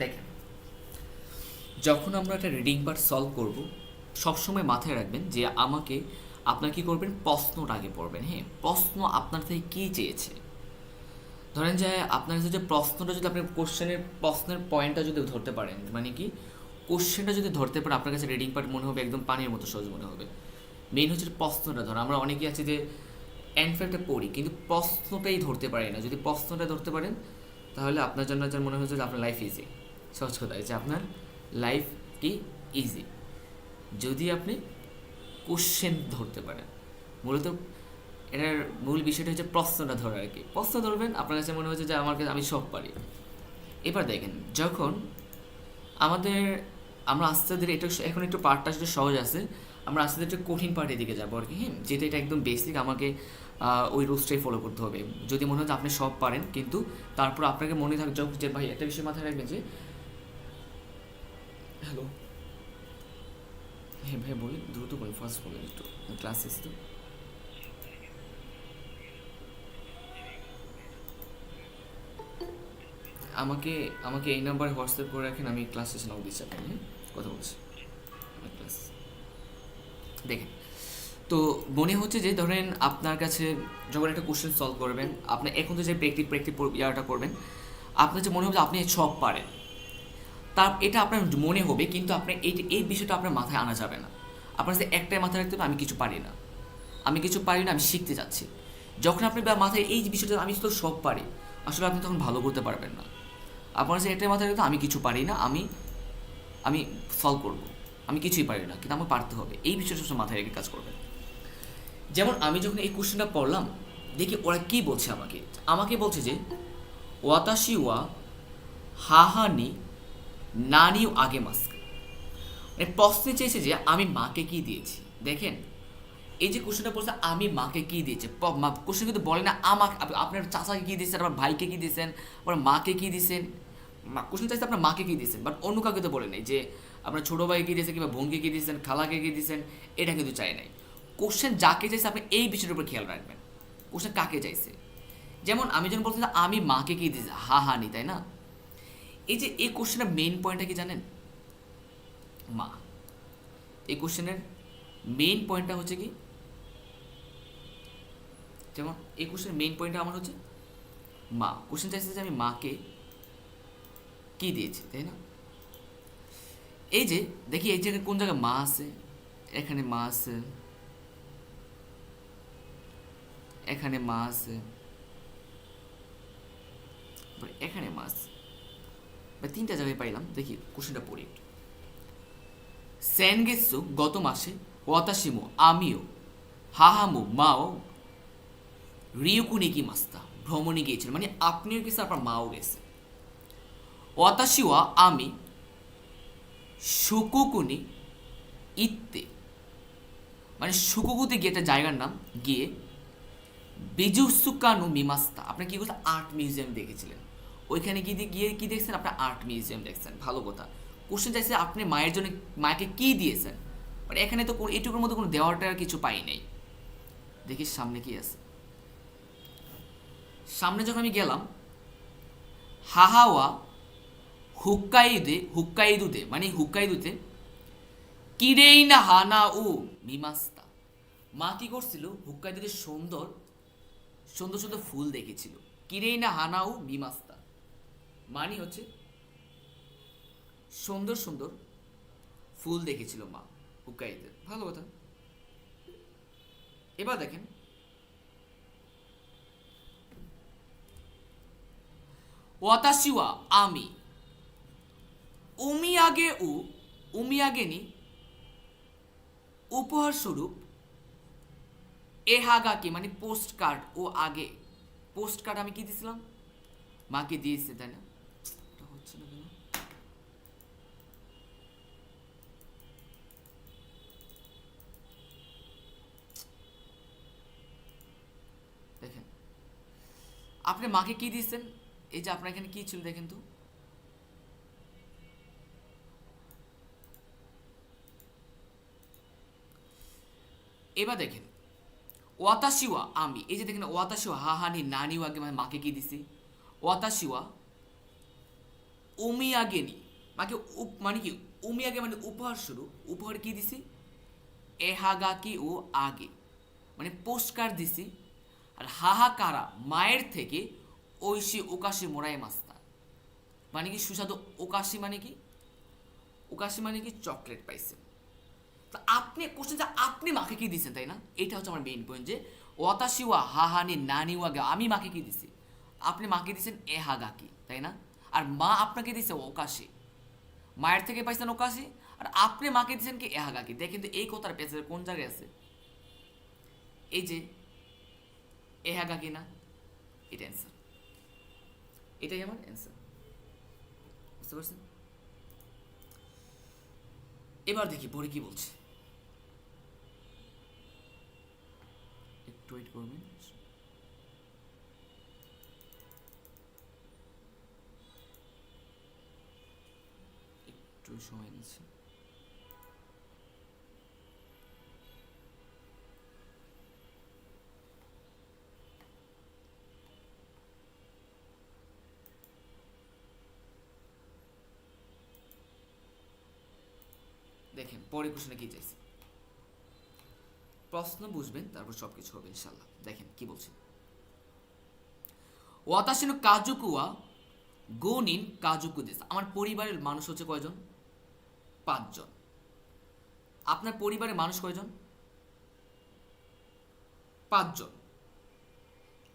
দেখেন, যখন আমরা একটা রিডিং পার্ট সলভ করব, সবসময় মাথায় রাখবেন যে আপনার কি করবেন, প্রশ্নটা আগে পড়বেন। হ্যাঁ, প্রশ্ন আপনার থেকে কী চেয়েছে। ধরেন যে আপনার কাছে যে প্রশ্নটা, যদি আপনি প্রশ্নের পয়েন্টটা যদি ধরতে পারেন, মানে কি কোশ্চেনটা যদি ধরতে পারেন, আপনার কাছে রিডিং পার্ট মনে হবে একদম পানির মতো সহজ মনে হবে। মেইন হচ্ছে প্রশ্নটা ধরো, আমরা অনেকেই আছে যে অ্যানসারটা পড়ি কিন্তু প্রশ্নটাই ধরতে পারি না। যদি প্রশ্নটা ধরতে পারেন তাহলে আপনার জন্য যেন মনে হচ্ছে যে আপনার লাইফ ইজি। সহজ কথা যে আপনার লাইফ কি ইজি, যদি আপনি কোশ্চেন ধরতে পারেন। মূলত এটার মূল বিষয়টা হচ্ছে প্রশ্নটা ধরা আর কি। প্রশ্ন ধরবেন, আপনার কাছে মনে হচ্ছে যে আমি সব পারি। এবার দেখেন, যখন আমাদের আমরা আস্তে ধীরে এটা এখন একটু পার্টটা সেটা সহজ আছে, আমরা আস্তে ধীরে একটু কঠিন পার্টের দিকে যাবো আর কি। হ্যাঁ, যেটা এটা একদম বেসিক, আমাকে ওই রুলসটাই ফলো করতে হবে। যদি মনে হয় যে আপনি সব পারেন, কিন্তু তারপর আপনাকে মনে থাকবে যে ভাই একটা বিষয় মাথায় রাখবেন যে, হ্যালো, হ্যাঁ ভাই বলি, দ্রুত বলি, ফার্স্ট বলেন একটু, ক্লাস শেষ তো। আমাকে আমাকে এই নাম্বারে হোয়াটসঅ্যাপ করে রাখেন, আমি ক্লাস শেষে নাও দিচ্ছি আপনাকে। হ্যাঁ, কথা বলছি ক্লাস। দেখেন, তো মনে হচ্ছে যে ধরেন আপনার কাছে যখন একটা কোশ্চেন সলভ করবেন, আপনি এখন তো যে প্র্যাকটিস ইয়াটা করবেন, আপনার যে মনে হবে যে আপনি সব পারেন, এটা আপনার মনে হবে, কিন্তু আপনার এই বিষয়টা আপনার মাথায় আনা যাবে না। আপনার কাছে একটাই মাথায় রাখতে হবে, আমি কিছু পারি না, আমি কিছু পারি না, আমি শিখতে যাচ্ছি। যখন আপনি মাথায় এই বিষয়টা, আমি তো সব পারি, আসলে আপনি তখন ভালো করতে পারবেন না। আপনার কাছে একটাই মাথায় রাখতে, আমি কিছু পারি না, আমি আমি সলভ করব, আমি কিছুই পারি না কিন্তু আমাকে পারতে হবে, এই বিষয়টা সবসময় মাথায় রেখে কাজ করবেন। যেমন আমি যখন এই কোশ্চেনটা পড়লাম, দেখি ওরা কি বলছে। আমাকে আমাকে বলছে যে ওয়াতাশি ওয়া হাহানি নানি আগে মাস্ক, মানে প্রশ্নে চেয়েছে যে আমি মাকে কি দিয়েছি। দেখেন, এই যে কোশ্চেনটা বলছে আমি মাকে কি দিয়েছি, কোশ্চেন কিন্তু বলে না আমাকে, আপনার চাচাকে কি দিয়েছেন, আপনার ভাইকে কি দিয়েছেন, আপনার মাকে কি দিয়েছেন। কোশ্চেন চাইছে আপনার মাকে কি দিয়েছেন, বাট অন্য কাউকে তো বলে নাই যে আপনার ছোটো ভাইকে কি দিয়েছেন, কিংবা বোনকে কি দিয়েছেন, খালাকে কি দিয়েছেন। এটা কিন্তু চাই নাই। কোশ্চেন যাকে চাইছে আপনি এই বিষয়টার উপর খেয়াল রাখবেন, কোশ্চেন কাকে চাইছে। যেমন আমি যখন বলছি আমি মাকে কি দিয়েছি, হা হা নি, তাই না। এই যে এই কোশ্চেনের মেইন পয়েন্টটা কি জানেন, মা। এই কোশ্চেনের মেইন পয়েন্টটা হচ্ছে কি, যেমন এই কোশ্চেনের মেইন পয়েন্টটা আমার হচ্ছে মা। কোশ্চেন চাইছে যে আমি মাকে কি দিয়েছি, তাই না। এই যে দেখি এই জায়গায় কোন জায়গায় মা আছে, এখানে মা আছে, এখানে মা আছে, এখানে মা আছে, বা তিনটা জায়গায় পাইলাম। দেখি কোশ্চেনটা পড়ি একটু। সেনগেসু গত মাসে ওয়াতাশিমো আমিও হাহামো মাও রিউকুনিকি মাস্তা ভ্রমণে গিয়েছিল, মানে আপনিও গেছে, আপনার মাও গেছে। ওয়াতাশিওয়া আমি সুকুকুনি ইত্তে, মানে সুকুকুতে গিয়ে একটা জায়গার নাম গিয়ে বিজুসুকানু মিমাস্তা, আপনি কি করছেন, আর্ট মিউজিয়াম দেখেছিলেন। ওইখানে গিয়ে গিয়ে কি দেখছেন, আপনার আর্ট মিউজিয়াম দেখছেন। ভালো কথা। কোশ্চেন চাইছে আপনি মায়ের জন্য মাকে কি দিয়েছেন, মানে এখানে তো এটুকুর মধ্যে কোনো দেওয়াটার কিছু পাই নাই। দেখি সামনে কি আছে। সামনে যখন আমি গেলাম, হাহাওয়া হুক্কাইদুতে, মানে হুক্কাইদুতে কিরেই না হানা ও মিমাস্তা, মা কি করছিল, হুক্কাইদুতে সুন্দর সুন্দর সুন্দর ফুল দেখেছিল। কিরেই না হানা ও মিমাস্তা মানে হচ্ছে সুন্দর সুন্দর ফুল দেখেছিল মা হুক্কাইতে। ভালো কথা। এবার দেখেন, ওয়াতাশিওয়া আমি উমিয়াগে ও উমিয়াগেনি উপহার স্বরূপ এহাগাকি, মানে পোস্ট কার্ড, ও আগে পোস্ট কার্ড আমি কি দিয়েছিলাম, মাকে দিয়েছে, তাই না। এটা হচ্ছে না কেন, দেখেন আপনি মাকে কি দিয়েছেন। এই যে আপনার এখানে কি ছিল দেখেন তো, এবার দেখেন ওয়াতাশিওয়া আমি, এই যে দেখেন ওয়াতাশিওয়া হাহানি নানিও আগে, মানে মাকে কি দিছি। ওয়াতাশিওয়া ওমিয়াগেনি মানে মানে কি ওমিয়াগে মানে উপহার স্বরূপ উপহার কি দিছি এহাগাকি ও আগে মানে পোস্টকার্ড দিছি আর হাহাকারা মায়ের থেকে ঐশী ওকাশি মোরাই মাস্তা মানে কি সুস্বাদু ওকাশি মানে কি ওকাশি মানে কি চকলেট পাইছেন। তো আপনি কোশ্চেন যে আপনি মাকে কি দিচ্ছেন তাই না, এটা হচ্ছে আমার মেইন পয়েন্ট যে ওয়াতাশিওয়া হাহানি নানিওয়াগে আমি মাকে কি দিছি, আপনি মাকে দিচ্ছেন এহাগাকি তাই না, আর মা আপনাকে দিছে ওকাশি, মায়ের থেকে পাইছেন ওকাশি আর আপনি মাকে দিচ্ছেন কি এহাগাকি। দেখেন তো এই কথার পেছনে কোন জায়গায় আছে, এই যে এহাগাকি না, এটা অ্যান্সার, এটাই আমার অ্যান্সার, বুঝতে পারছেন। এবার দেখি পরে কি বলছে, একটু ওয়েট করবেন। একটু সময় নিচ্ছি। দেখেন পরে কোশ্চেনে কি চাইছে, প্রশ্ন বুঝবেন তারপর সব কিছু হবে ইনশাল্লাহ। দেখেন কি বলছে, ওয়াতাশিনো কাজুকুয়া গোনিন কাজুকু দেশ, আমার পরিবারের মানুষ হচ্ছে কয়জন, 5 জন। আপনার পরিবারের মানুষ কয়জন, 5 জন।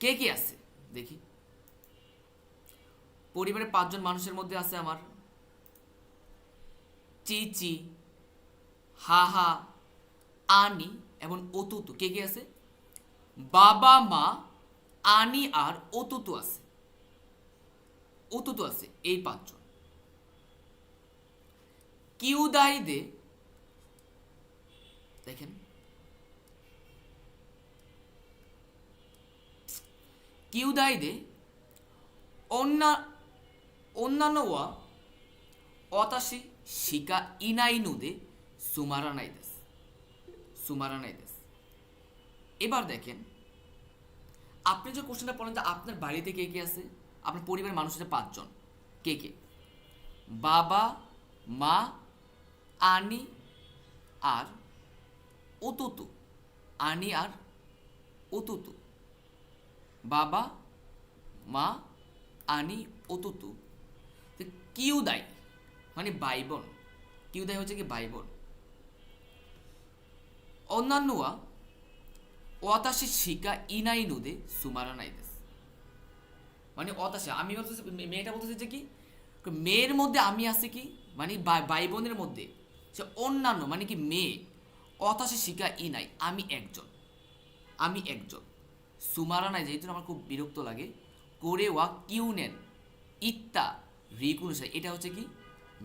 কে কে আছে দেখি, পরিবারের 5 জন মানুষের মধ্যে আছে আমার চিচি, হাহা, আনি এবং অতুতু। কে কে আছে, বাবা মা আনি আর অতুতু আছে, অতুতু আছে, এই 5 জন। কিউদাইদে দেখেন কিউদাইদে অন্যান্য ওয়া অতাশি শিকা ইনাইনুদে সুমারানাইদেস, সুমারানাইদেস। এবার দেখেন আপনি যে কোশ্চেনটা পড়লেন যে আপনার বাড়িতে কে কে আছে, আপনার পরিবারের মানুষ আছে 5 জন, কে কে, বাবা মা আনি আর অতুতু, আনি আর অতুতু, বাবা মা আনি অতুতু। কিউদাই মানে ভাই বোন, কিউদাই হচ্ছে কি ভাই বোন। অন্যান্যরা ওয়াতাশি শিকা ইনাইনুদে সুমারানাইদেস, মানে অতাশি আমি বলতেছি, মেয়েটা বলতেছে যে কি মেয়ের মধ্যে আমি আছি কি মানে ভাই বোনের মধ্যে সে অন্যান্য মানে কি মেয়ে, অতাশি শিকা ইনাই আমি একজন, আমি একজন, সুমারানাই যেহেতু আমার খুব বিরক্ত লাগে, করে ওয়া কিউনেন ইত্তা রিকুনুসাই, এটা হচ্ছে কি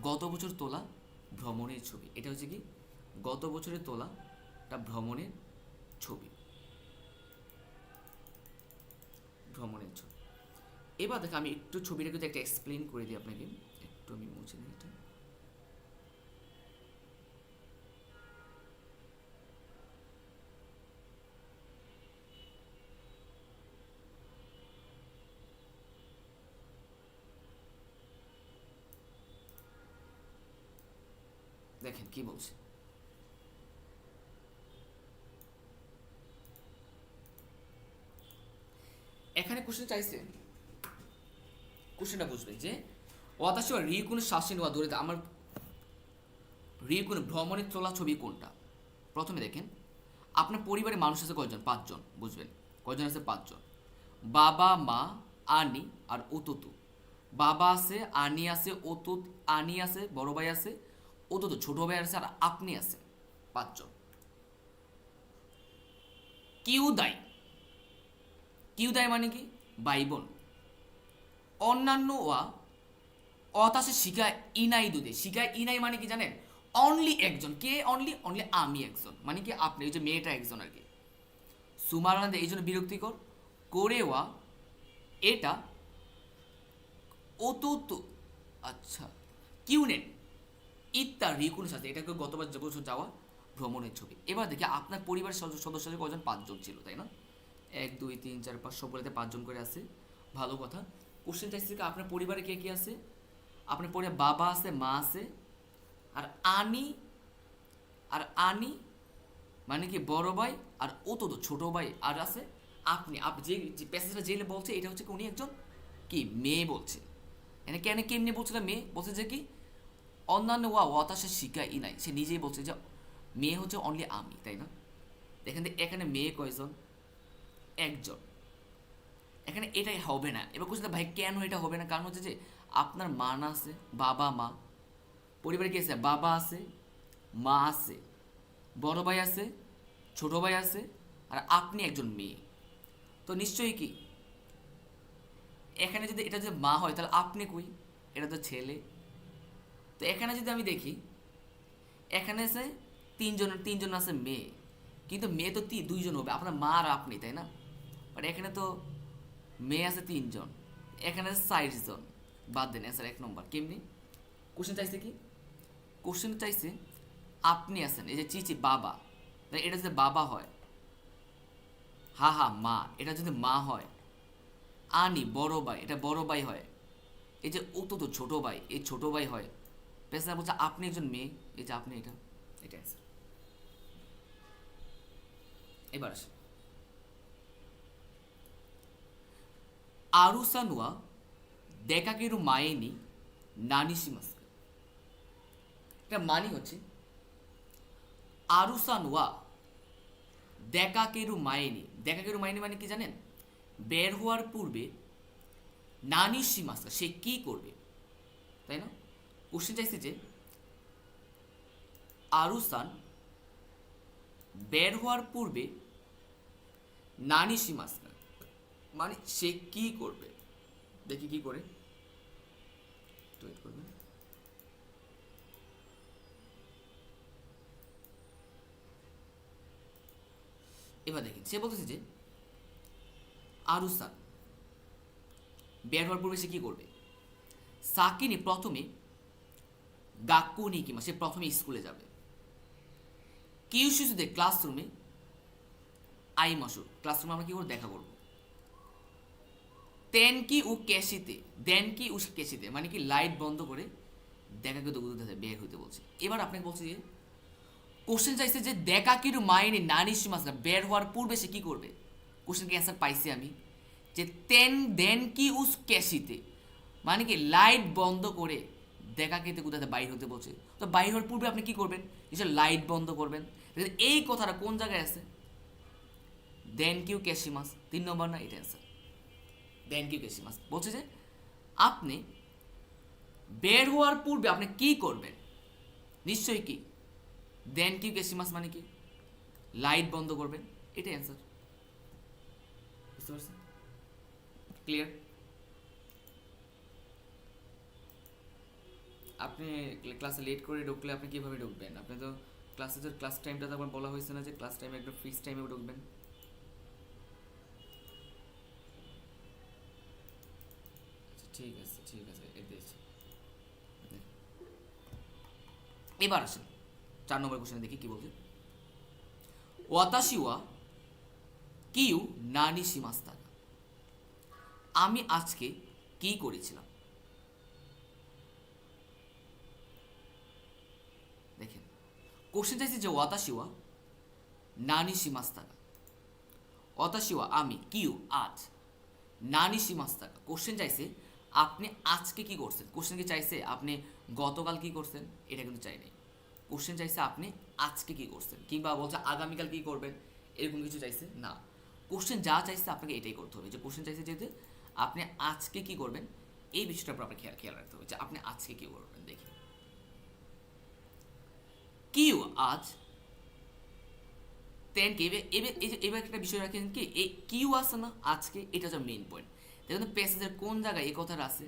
গত বছর তোলা ভ্রমণের ছবি, এটা হচ্ছে কি গত বছরের তোলা একটা ভ্রমণের ছবি, ভ্রমণের ছবি। এবার দেখো আমি একটু ছবিটা কিন্তু একটা এক্সপ্লেন করে দিই আপনাকে, একটু আমি মুছে নিই এটা। দেখেন কি বলছে, এখানে কোশ্চেন চাইছে, কোশ্চেনটা বুঝবে যে ওয়াতাশি ওয়া রিকুন শাসিন ওয়া দূরে, আমার রিকুন ভ্রমণের তোলা ছবি কোনটা। প্রথমে দেখেন আপনার পরিবারের মানুষ আছে কয়জন, 5 জন, বুঝবেন কয়জন আছে, 5 জন। বাবা মা আনি আর অতুতু, বাবা আছে আনি আছে অতুত, আনি আছে বড় ভাই আছে, অতুতু ছোট ভাই আছে আর আপনি আছে, 5 জন। কিউদাই, কিউদাই মানে কি ভাই বোন। অন্যান্য ওয়া অতাশে শিকায় ইনাই দুদে, শিকায় ইনাই মানে কি জানেন, অনলি একজন, কে অনলি, অনলি আমি একজন, মানে কি আপনি, ওই যে মেয়েটা একজন আর কি। সুমারানাদে এই জন্য বিরক্তিকর, করেওয়া এটা অতুত, আচ্ছা কিউনেন ইত্যার রিকুনের সাথে, এটাকে গতবার বছর যাওয়া ভ্রমণের ছবি। এবার দেখি আপনার পরিবারের সদস্য কজন, 5 জন ছিল তাই না, 1 2 3 4 5 সবগুলোতে 5 জন করে আছে, ভালো কথা। কোশ্চেন চাইছে কি আপনার পরিবারে কে কে আছে, আপনার পরে বাবা আছে, মা আছে, আর আনি, আর আনি মানে কি বড় ভাই, আর ও তো ছোট ভাই, আর আছে আপনি। আপনি যে প্যাসেজটা জেলে বলছে এটা হচ্ছে কি উনি একজন কি মেয়ে বলছে। এখানে কেন কেমনি বলছে না মেয়ে বলছে যে কি অন্যান্য ওয়াতাসে শিকাই নাই, সে নিজেই বলছে যে মেয়ে হচ্ছে অনলি আমি, তাই না? এখানে মেয়ে কয়জন? একজন। এখানে এটাই হবে না। এবার কোথাও ভাই কেন এটা হবে না? কারণ হচ্ছে যে আপনার মা না আছে, বাবা মা, পরিবারে কি আছে? বাবা আছে, মা আছে, বড় ভাই আছে, ছোট ভাই আছে, আর আপনি একজন মেয়ে। তো নিশ্চয়ই কি এখানে যদি এটা যদি মা হয় তাহলে আপনি কই? এটা তো ছেলে। তো এখানে যদি আমি দেখি, এখানে আছে তিনজন আছে মেয়ে, কিন্তু মেয়ে তো দুইজন হবে, আপনার মা আর আপনি, তাই না? বাট এখানে তো মেয়ে আছে তিনজন, এখানে আছে 4 জন। বাদ দেন অ্যান্সার 1 নম্বর। কেমনি? কোশ্চেন চাইছে কি? কোশ্চেন চাইছে আপনি আছেন, এই যে চিচি বাবা, এটা যদি বাবা হয়, হা হা মা, এটা যদি মা হয়, আনি বড় ভাই, এটা বড় ভাই হয়, এই যে ও তো ছোট ভাই, এই ছোট ভাই হয়। পেছনে বলছে আপনি একজন মেয়ে, এই যে আপনি, এটা এটা অ্যান্সার। এবার আসে আরুসানুয়া দেকাকেরু মায়েনি নানিশিমাস্কা। এটা মানি হচ্ছে আরুসানুয়া দেকাকেরু মায়েনি। দেকাকেরু মায়েনি মানে কি জানেন? বের হওয়ার পূর্বে নানিশিমাস্কা, সে কি করবে, তাই না? কোশ্চেন চাইছে যে আরুসান বের হওয়ার পূর্বে নানিশিমাস্কা মানে সে কি করবে। দেখি কি করে, ওয়েট করবে। এবার দেখি সে বলতেছে যে আরুসান বের হওয়ার পূর্বে সে কি করবে। সাকিনি প্রথমে গাক্কু নিকিমা, সে প্রথমে স্কুলে যাবে। কিউশিসুদে ক্লাসরুমে আই মাসু, ক্লাসরুমে আমরা কি করে দেখা করবো। তেনকি ও কেশিতে, দেনকি ও কেশিতে মানে কি লাইট বন্ধ করে দেখাকে তো বের হইতে বলছে। এবার আপনাকে বলছে যে কোশ্চেন চাইছে যে দেখাকির মাইনে নানিশিমাসনা বের হওয়ার পূর্বে সে কি করবে। কোশ্চেনকে অ্যান্সার পাইছি আমি যে দেন কি উস কেশিতে মানে কি লাইট বন্ধ করে দেখাকে কোথাতে বাইর হতে বলছে। তো বাইর হওয়ার পূর্বে আপনি কি করবেন? নিশ্চয় লাইট বন্ধ করবেন। এই কথাটা কোন জায়গায় আছে? দেন কিউ কেশিমাস, 3 নম্বর না? এটা অ্যান্সার দেন কিউ কেশিমাস। বলছে যে আপনি বের হওয়ার পূর্বে আপনি কি করবেন, নিশ্চয়ই কি দেন কিউ কেশিমাস মানে কি লাইট বন্ধ করবেন। এটাই অ্যান্সার। বুঝতে পারছেন? ক্লিয়ার? আপনি ক্লাসে লেট করে ঢুকলে আপনি কিভাবে ঢুকবেন? আপনি তো ক্লাসে তো ক্লাস টাইমটা তো আবার বলা হয়েছে না যে ক্লাস টাইমে একদম ফিক্স টাইমে ঢুকবেন। ঠিক আছে ঠিক আছে, এবার আসেন 4 নম্বর কোশ্চেনে দেখি কি বলছে। ওয়াতাশি ওয়া কিউ নানি শিমাস্তা, আমি আজকে কি করেছিলাম। দেখেন কোশ্চেন চাইছে যে ওয়াতাশি ওয়া নানি শিমাস্তা, ওয়াতাশি ওয়া আমি, কিউ আজ, নানি শিমাস্তা। কোশ্চেন চাইছে আপনি আজকে কি করছেন। কোশ্চেন কি চাইছে আপনি গতকাল কি করছেন? এটা কিন্তু চাই নাই। কোশ্চেন চাইছে আপনি আজকে কি করছেন, কিংবা বলছে আগামীকাল কি করবেন, এরকম কিছু চাইছে না। কোশ্চেন যা চাইছে আপনাকে এটাই করতে হবে, যে কোশ্চেন চাইছে যেহেতু আপনি আজকে কি করবেন, এই বিষয়টার উপর আপনার খেয়াল রাখতে হবে যে আপনি আজকে কি করবেন। দেখি কিউ আজ তেন কি এবার একটা বিষয় রাখেন কি এই কিউ আছে না আজকে, এটা হচ্ছে মেইন পয়েন্ট। দেখুন প্যাসেজের কোন জায়গায় এই কথাটা আছে।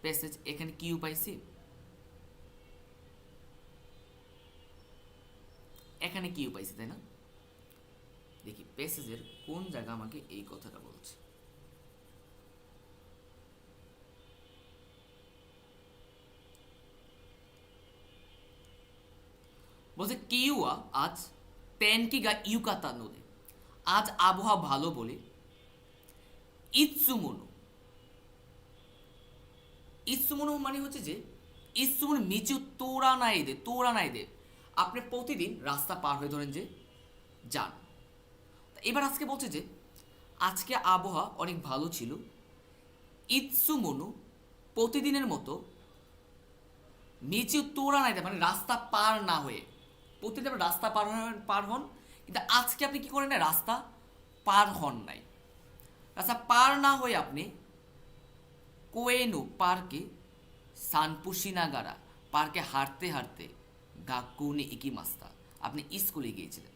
প্যাসেজ এখানে কিউ পাইছি, এখানে কিউ পাইছি, তাই না? দেখি প্যাসেজের কোন জায়গা আমাকে এই কথাটা বলছে। বলছে কিউয়া আজ তেনকি গা ইউকাতা নদে, আজ আবহাওয়া ভালো বলে ইৎসুমোনো ইৎসুমুনো মানে হচ্ছে যে ইৎসুমুনো মিচু তোরা নাই দে আপনি প্রতিদিন রাস্তা পার হয়ে ধরেন যে যান। এবার আজকে বলছে যে আজকে আবহাওয়া অনেক ভালো ছিল, ইৎসুমুনো প্রতিদিনের মতো নিচে তোরা নাই মানে রাস্তা পার না হয়ে, প্রতিদিন আপনি রাস্তা পার হন, কিন্তু আজকে আপনি কি করেন না, রাস্তা পার হন নাই। রাস্তা পার না হয়ে আপনি কোয়েনো পার্কে সানপুশিনাগারা পার্কে হাঁটতে হাঁটতে গাকুনি ইকিমাস্তা আপনি স্কুলে গিয়েছিলেন।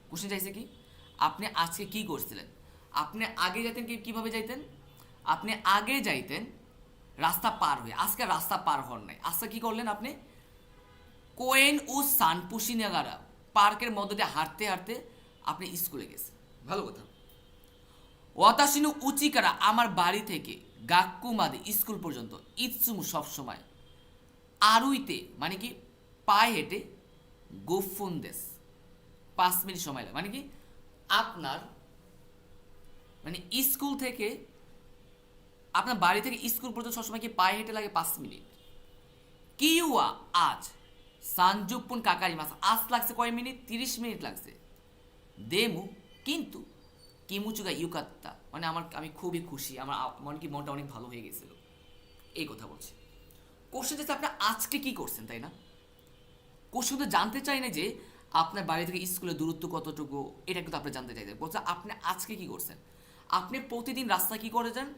কোশ্চেন চাইছে কি আপনি আজকে কি করছিলেন। আপনি আগে যাইতেন কিভাবে যাইতেন, আপনি আগে যাইতেন রাস্তা পার হয়ে, আজকে রাস্তা পার হন নাই। আজকে কি করলেন আপনি কোয়েন ও সানপুশিনাগারা পার্কের মধ্য দিয়ে হাঁটতে হাঁটতে আপনি স্কুলে গেছেন। ভালো কথা। ওয়াতাশিনু উচিকারা আমার বাড়ি থেকে গাক্কু মাদে স্কুল পর্যন্ত ইৎসুমু সবসময় আরুইতে মানে কি পায়ে হেঁটে গোফুন্দেস 5 মিনিট সময় লাগে, মানে কি আপনার মানে স্কুল থেকে আপনার বাড়ি থেকে স্কুল পর্যন্ত সবসময় কি পায়ে হেঁটে লাগে 5 মিনিট। কিউয়া আজ সানজুপুন কাকারি মাস আজ লাগছে কয় মিনিট, 30 মিনিট লাগছে। দেমু কিন্তু কিমুচুগা ইউকাত্তা মানে আমি খুবই খুশি, আমার মনে কি মনটা অনেক ভালো হয়ে গেছিল, এই কথা বলছে। কোশ্চেন যাচ্ছে আপনি আজকে কি করছেন, তাই না? কোশ্চেন তো জানতে চাই না যে আপনার বাড়ি থেকে স্কুলের দূরত্ব কতটুকু, এটা কিন্তু আপনি জানতে চাইছেন। বলছে আপনি আজকে কি করছেন। আপনি প্রতিদিন রাস্তা কি করে যান,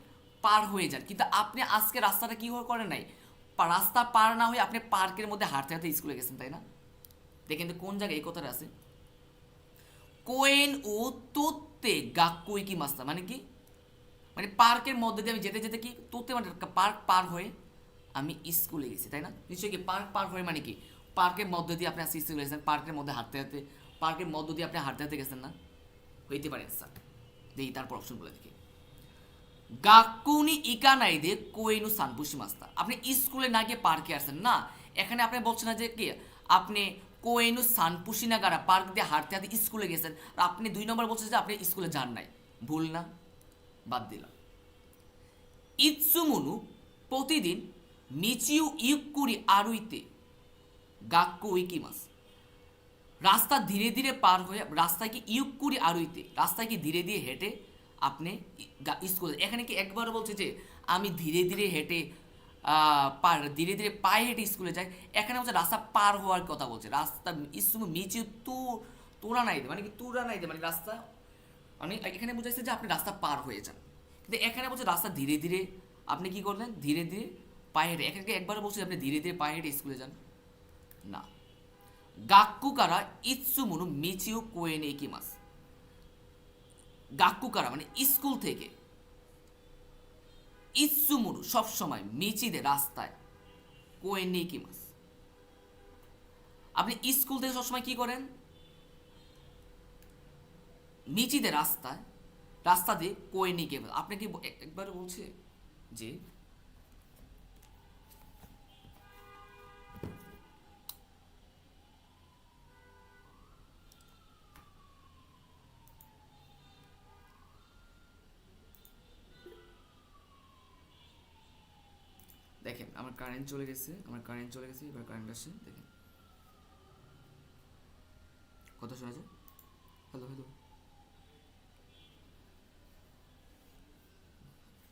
পার হয়ে যান, কিন্তু আপনি আজকে রাস্তাটা কি করেন নাই, রাস্তা পার না হয়ে আপনি পার্কের মধ্যে হাঁটতে হাঁটতে স্কুলে গেছেন, তাই না? দেখেন তো কোন জায়গায় এই কথাটা আছে, কোয়েন ও তোতে গাক্কুই কি মাস্তা মানে কি, মানে পার্কের মধ্যে দিয়ে আমি যেতে যেতে কি তোতে মানে পার্ক পার হয়ে আমি স্কুলে গেছি, তাই না? নিশ্চয়ই কি পার্ক পার হয়ে মানে কি পার্কের মধ্য দিয়ে আপনি আজকে স্কুলে গেছেন, পার্কের মধ্যে হাঁটতে হাঁটতে, পার্কের মধ্য দিয়ে আপনি হাঁটতে হাঁটতে গেছেন না? হইতে পারে স্যার। দেখি তারপর অপশনগুলো দেখি। গাকুনি ইকা নাই দে কোয়েনু সানপুশি মাস্তা আপনি স্কুলে না গিয়ে পার্কে আসেন না, এখানে আপনি বলছেন না যে কি আপনি কোয়েনু সানপুশি নাগারা পার্ক দিয়ে হাঁটতে হাঁটতে স্কুলে গেছেন, আর আপনি 2 নম্বর বলছেন যে আপনি স্কুলে যান নাই। ভুল না, বাদ দিলাম। ইৎসুমুনু প্রতিদিন মিচিউ ইউকুরি আরুইতে গাক্কু উইকিমাস রাস্তা ধীরে ধীরে পার হয়ে, রাস্তায় কি ইউকুরি আরুইতে রাস্তায় কি ধীরে ধীরে হেঁটে আপনি স্কুলে, এখানে কি একবার বলছে যে আমি ধীরে ধীরে হেঁটে ধীরে ধীরে পায়ে হেঁটে স্কুলে যাই, এখানে বলছে রাস্তা পার হওয়ার কথা বলছে। রাস্তা ইসুমু মিচু তোরা নাই দে মানে কি তুরা নাই দে মানে রাস্তা, মানে এখানে বোঝাইছে যে আপনি রাস্তা পার হয়ে যান, কিন্তু এখানে বলছে রাস্তা ধীরে ধীরে আপনি কি করলেন, ধীরে ধীরে পায়ে হেঁটে। এখানে একবার বলছে আপনি ধীরে ধীরে পায়ে হেঁটে স্কুলে যান না। গাক্কু কারা ইৎসুমুনু মিচিউ কোয়েনে ইকিমাস গাক্কু কারা মানে স্কুল থেকে, ইৎসুমুনু সবসময় মিচিদে রাস্তায়, কোয়েনে ইকিমাস আপনি স্কুল থেকে সবসময় কি করেন, মিচিদে রাস্তায় রাস্তা দিয়ে কোয়েনে ইকিমাস। আপনি কি একবার বলছে যে দেখেন আমার কারেন্ট চলে গেছে, এবার কারেন্ট আসছে, দেখেন কথা শোনা যায়। হ্যালো হ্যালো,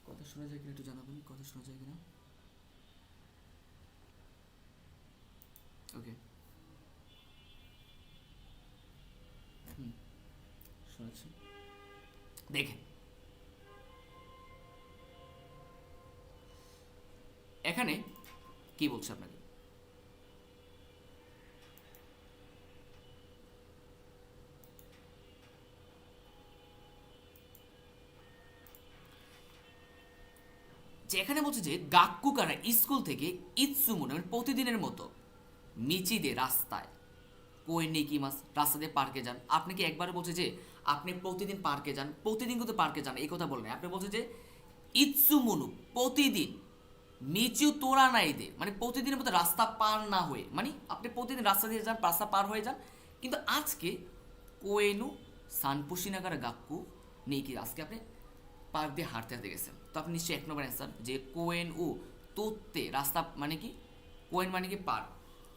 কথা শোনা যায় কিনা একটু জানাবেন, কথা শোনা যায় কিনা। ওকে, শোনাচ্ছি। দেখেন এখানে কি বলছে আপনাকে, যেখানে বলছে যে গাক্কুকারা স্কুল থেকে ইৎসুমুনে মানে প্রতিদিনের মতো মিচিদে রাস্তায় কোয়েনিকিমাস রাস্তা দিয়ে পার্কে যান। আপনি কি একবার বলছে যে আপনি প্রতিদিন পার্কে যান, প্রতিদিন কিন্তু পার্কে যান এই কথা বলেন, আপনি বলছে যে ইৎসুমুনু প্রতিদিন মিচু তোরা নাই দে মানে প্রতিদিনের মতো রাস্তা পার না হয়ে, মানে আপনি প্রতিদিন রাস্তা দিয়ে যান, রাস্তা পার হয়ে যান, কিন্তু আজকে কোয়েনু সানপুশিনাগার গাক্কু নেই কি আজকে আপনি পার্ক দিয়ে হাঁটতে হাঁটতে গেছেন। তো আপনি নিশ্চয়ই 1 নম্বর অ্যান্সার যে কোয়েন ও তোতে রাস্তা মানে কি, কোয়েন মানে কি পার্ক,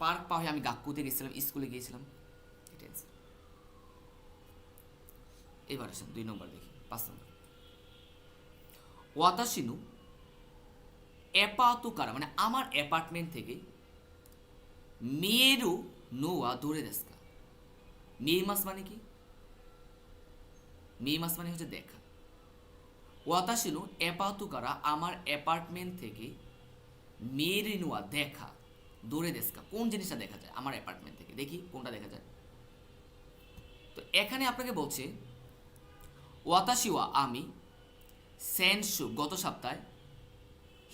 পার্ক পাওয়া আমি গাক্কুতে গেছিলাম, স্কুলে গিয়েছিলাম, এটা answer। এবার আসেন 2 নম্বর দেখি, 5 নম্বর। ওয়াতাশিনু এপাতু কারা, মানে আমার অ্যাপার্টমেন্ট থেকে মেরু নোয়া দূরে দেশকা। মেমাস মানে কি, মেমাস মানে হচ্ছে দেখা। ওয়াতাশিনু এপাতু কারা, আমার অ্যাপার্টমেন্ট থেকে মেরু নোয়া দেখা, দূরে দেশকা, কোন জিনিসটা দেখা যায় আমার অ্যাপার্টমেন্ট থেকে, দেখি কোনটা দেখা যায়। তো এখানে আপনাকে বলছে ওয়াতাশিওয়া আমি, সেনসু গত সপ্তাহে,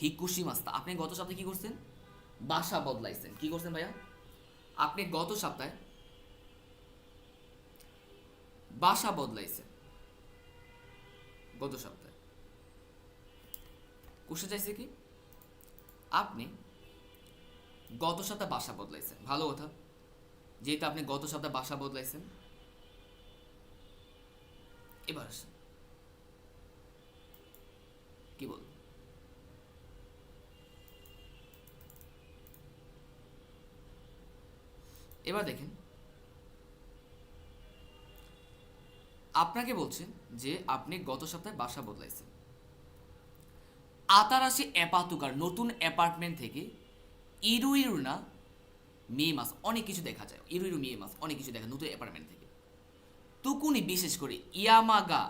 হিকুশি মাস্তা আপনি গত সপ্তাহে কি করছেন, বাসা বদলাইছেন। কি করছেন ভাইয়া, আপনি গত সপ্তাহে বাসা বদলাইছেন, গত সপ্তাহে। কোশ্চেন চাইছে কি, আপনি গত সপ্তাহে বাসা বদলাইছেন, ভালো কথা, যেহেতু আপনি গত সপ্তাহে বাসা বদলাইছেন। এবার আসেন কি বল, এবার দেখেন আপনাকে বলছেন যে আপনি গত সপ্তাহে বাসা বদলাইছেন। আতারাশি অ্যাপাতুকার নতুন অ্যাপার্টমেন্ট থেকে ইরু ইরু না মে মাস অনেক কিছু দেখা যায়, ইরু ইরু মে মাস অনেক কিছু দেখা নতুন অ্যাপার্টমেন্ট থেকে। তুকুনি বিশেষ করে ইয়ামাগা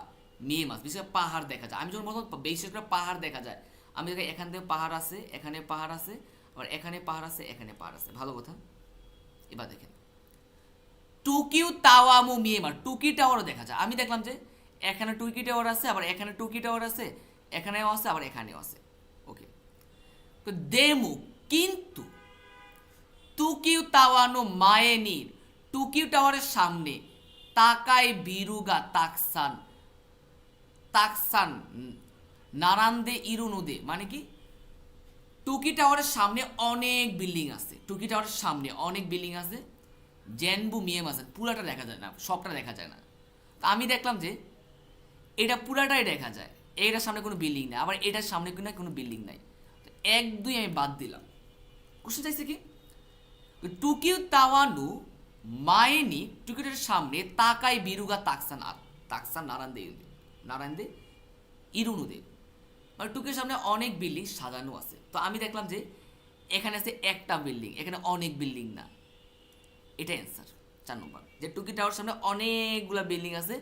মে মাস বিশেষ করে পাহাড় দেখা যায়। আমি যখন বললাম বিশেষ করে পাহাড় দেখা যায়, আমি দেখি এখান থেকে পাহাড় আছে, এখানে পাহাড় আছে, আবার এখানে পাহাড় আছে, এখানে পাহাড় আছে, ভালো কথা। এবার দেখেন টুকিউ তাওয়ামু মিয়েমার, টুকি টাওয়ারও দেখা যায়। আমি দেখলাম যে এখানে টুকি টাওয়ার আছে, আবার এখানে টুকি টাওয়ার আছে, এখানেও আছে, আবার এখানেও আছে। ওকে, তো দেমু কিন্তু টুকিউ তাওয়ানো মায়েনির, টুকিউ টাওয়ারের সামনে তাকাই বিরুগা তাকসান, তাকসান নারান্দে ইরুনুদে মানে কি, টুকি টাওয়ারের সামনে অনেক বিল্ডিং আছে, টুকি টাওয়ারের সামনে অনেক বিল্ডিং আছে, জেনবু মিয়েম আছে, পুরাটা দেখা যায় না, সবটা দেখা যায় না। তা আমি দেখলাম যে এটা পুরাটাই দেখা যায়, এটার সামনে কোনো বিল্ডিং নেই, আবার এটার সামনে কোনো বিল্ডিং নাই। তো 1 2 আমি বাদ দিলাম। কোশ্চেন চাইছে কি, টুকিউ তাওয়ানু মায়েনি টুকিটার সামনে তাকাই বিরুগা তাকসান আর তাকসান নারান্দে নারান্দে ইরুনুদে, মানে টুকির সামনে অনেক বিল্ডিং সাজানো আছে। তো আমি দেখলাম যে এখানে আছে একটা বিল্ডিং, এখানে অনেক বিল্ডিং না, এটা অ্যান্সার 4 নম্বর। যে টুকি টাওয়ার সামনে অনেকগুলা বিল্ডিং আছে,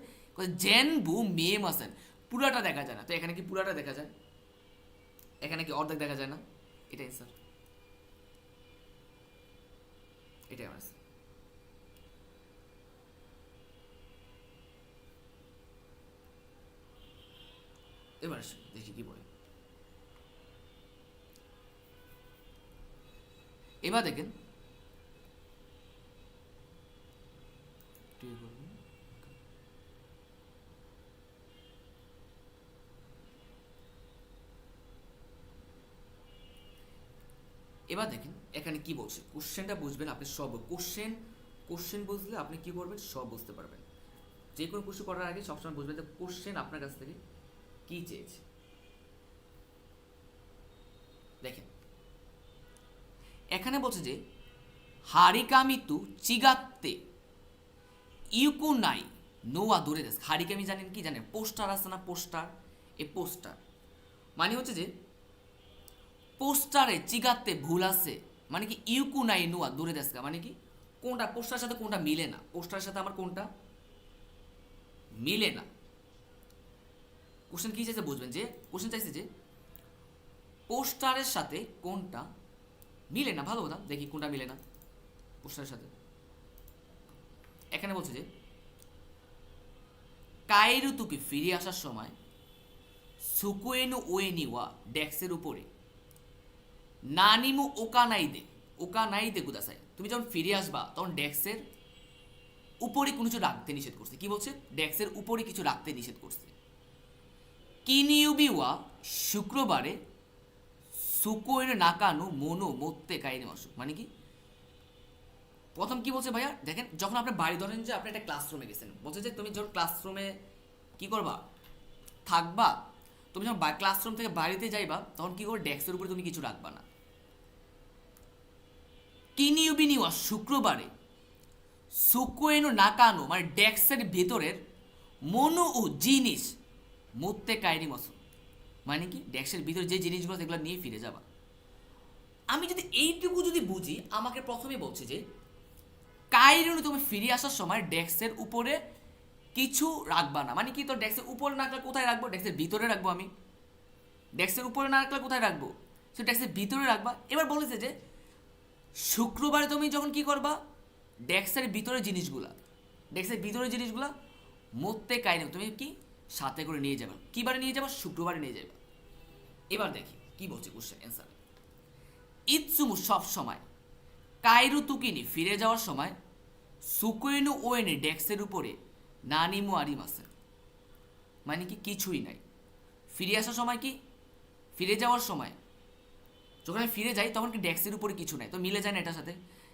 জেনবু মেম আছেন, পুরাটা দেখা যায় না। তো এখানে কি পুরাটা দেখা যায়, এখানে কি অর্ধেক দেখা যায় না, এটা অ্যান্সার, এটাই আমার answer। এবার আসুন দেখি কি বলে। এবার দেখেন এবার দেখেন এখানে কি বলছে, কোশ্চেনটা বুঝবেন আপনি সব, কোশ্চেন বুঝলে আপনি কি করবেন সব বুঝতে পারবেন। যে কোনো কোশ্চেন করার আগে সবসময় বুঝবেন যে কোশ্চেন আপনার কাছ থেকে কি চেয়েছে। দেখেন এখানে বলছে যে হারিকামিতু চিগাত্তে ইউকু নাই নোয়া দূরে দেশ। হারিকামি জানেন কি, জানেন পোস্টার আছে না, পোস্টার, এই পোস্টার মানে হচ্ছে যে পোস্টারে চিগাতে ভুল আছে, মানে কি ইউকু নাই নোয়া দূরে দেশ, মানে কি কোনটা পোস্টারের সাথে কোনটা মিলে না, পোস্টারের সাথে আমার কোনটা মিলে না। কোশ্চেন কি চাইছে বুঝবেন, যে কোশ্চেন চাইছে যে পোস্টারের সাথে কোনটা মিলে না, ভালো কথা, দেখি কোনটা মিলে না পোস্টারের সাথে। এখানে বলছে যে কায়রু তুকি ফিরে আসার সময় সুকুয়েনু ওয়েনি ওয়া ডেস্কের উপরে নানিমু ওকা নাই দে কুদাসাই, তুমি যখন ফিরে আসবা তখন ডেস্কের উপরে কোনো কিছু রাখতে নিষেধ করছে। কি বলছে, ডেস্কের উপরে কিছু রাখতে নিষেধ করছে। কিনিউবি ওয়া শুক্রবারে সুকুয়েনু নাকানু মোনো মোত্তে কাইনে মাসু, মানে কি প্রথম কি বলছে ভাইয়া, দেখেন যখন আপনি বাড়ি ধরেন যে আপনি একটা ক্লাসরুমে গেছেন, বলছে যে তুমি যখন ক্লাসরুমে কি করবা থাকবা, তুমি যখন ক্লাসরুম থেকে বাড়িতে যাইবা তখন কি করে ডেস্কের উপরে তুমি কিছু রাখবা না। কিনিউবিনিওয়া শুক্রবারে সুকুয়েনো নাকানো মানে ডেস্কের ভেতরের মনো ও জিনিস মুত্তে কায়রি মসো, মানে কি ডেস্কের ভিতরে যে জিনিসগুলো সেগুলো নিয়ে ফিরে যাবা। আমি যদি এইটুকু যদি বুঝি, আমাকে প্রথমে বলছে যে কায়রুনি তুমি ফিরে আসার সময় ডেস্কের উপরে কিছু রাখবা না, মানে কি তোর ডেস্কের উপরে না রাখলে কোথায় রাখবো? ডেস্কের ভিতরে রাখবো। আমি ডেস্কের উপরে না রাখলে কোথায় রাখবো? সে ডেস্কের ভিতরে রাখবা। এবার বলেছে যে শুক্রবারে তুমি যখন কি করবা, ডেস্কের ভিতরে জিনিসগুলা মরতে কায়নি তুমি কি সাথে করে নিয়ে যাবে। কি বারে নিয়ে যাবা? শুক্রবারে নিয়ে যাবে। এবার দেখি কি বলছে কোশ্চেন অ্যান্সার। ইৎসুমু সব সময়, কায়রু তুকিনি ফিরে যাওয়ার সময়, সুকুয়েনু ওয়েনে ডেস্কের উপরে নানিমু আরিমাসে, মানে কি কিছুই নাই। ফিরে আসার সময় কি, ফিরে যাওয়ার সময় যখন আমি ফিরে যাই তখন কি ডেস্কের উপরে কিছু নাই, তো মিলে যায় না এটার সাথে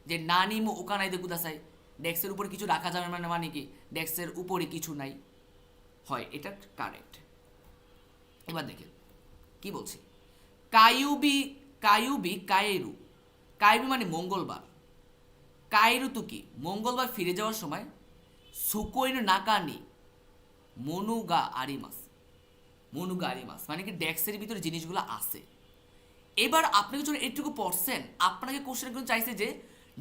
যে নানিমু ওকানাই দে কুদাসাই, ডেস্কের উপরে কিছু রাখা যাবে মানে, মানে কি ডেস্কের উপরে কিছু নাই, হয় এটা কারেক্ট। এবার দেখেন কি বলছি। কায়ুবি কায়ুবি কায়েরু, কায়ুবি মানে মঙ্গলবার, কায়রু তুকি মঙ্গলবার ফিরে যাওয়ার সময়, সুকোইনু নাকানি মনুগা আরিমাস, মানে কি ডেস্কের ভিতরে জিনিসগুলো আছে। এবার আপনাকে যখন এইটুকু পড়ছেন, আপনাকে কোশ্চেন কিন্তু চাইছে যে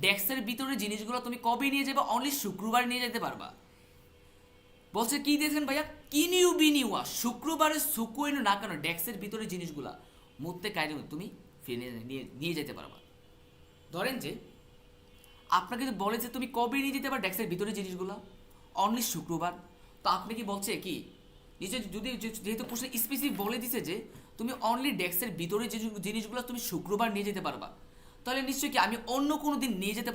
ডেস্কের ভিতরে জিনিসগুলো তুমি কবে নিয়ে যাবে? অনলি শুক্রবার নিয়ে যেতে পারবা। বলছে কি দিয়েছেন ভাইয়া, কিনিউ বিনিউয়া শুক্রবারে সুকুয়েনু না কেন ডেস্কের ভিতরে জিনিসগুলা মুহূর্তে কায়রে তুমি ফিরে নিয়ে যেতে পারবা। ধরেন যে আপনাকে যদি বলে যে তুমি কবে নিয়ে যেতে পারো ডেস্কের ভিতরে জিনিসগুলা, অনলি শুক্রবার, তো আপনি কি বলছে কি নিচে যদি যেহেতু প্রশ্ন স্পেসিফিক বলে দিছে যে তুমি অনলি ডেস্কের ভিতরে যে জিনিসগুলো তুমি শুক্রবার নিয়ে যেতে পারবা, তাহলে নিশ্চয়ই কি আমি অন্য কোনো দিন নিয়ে যেতে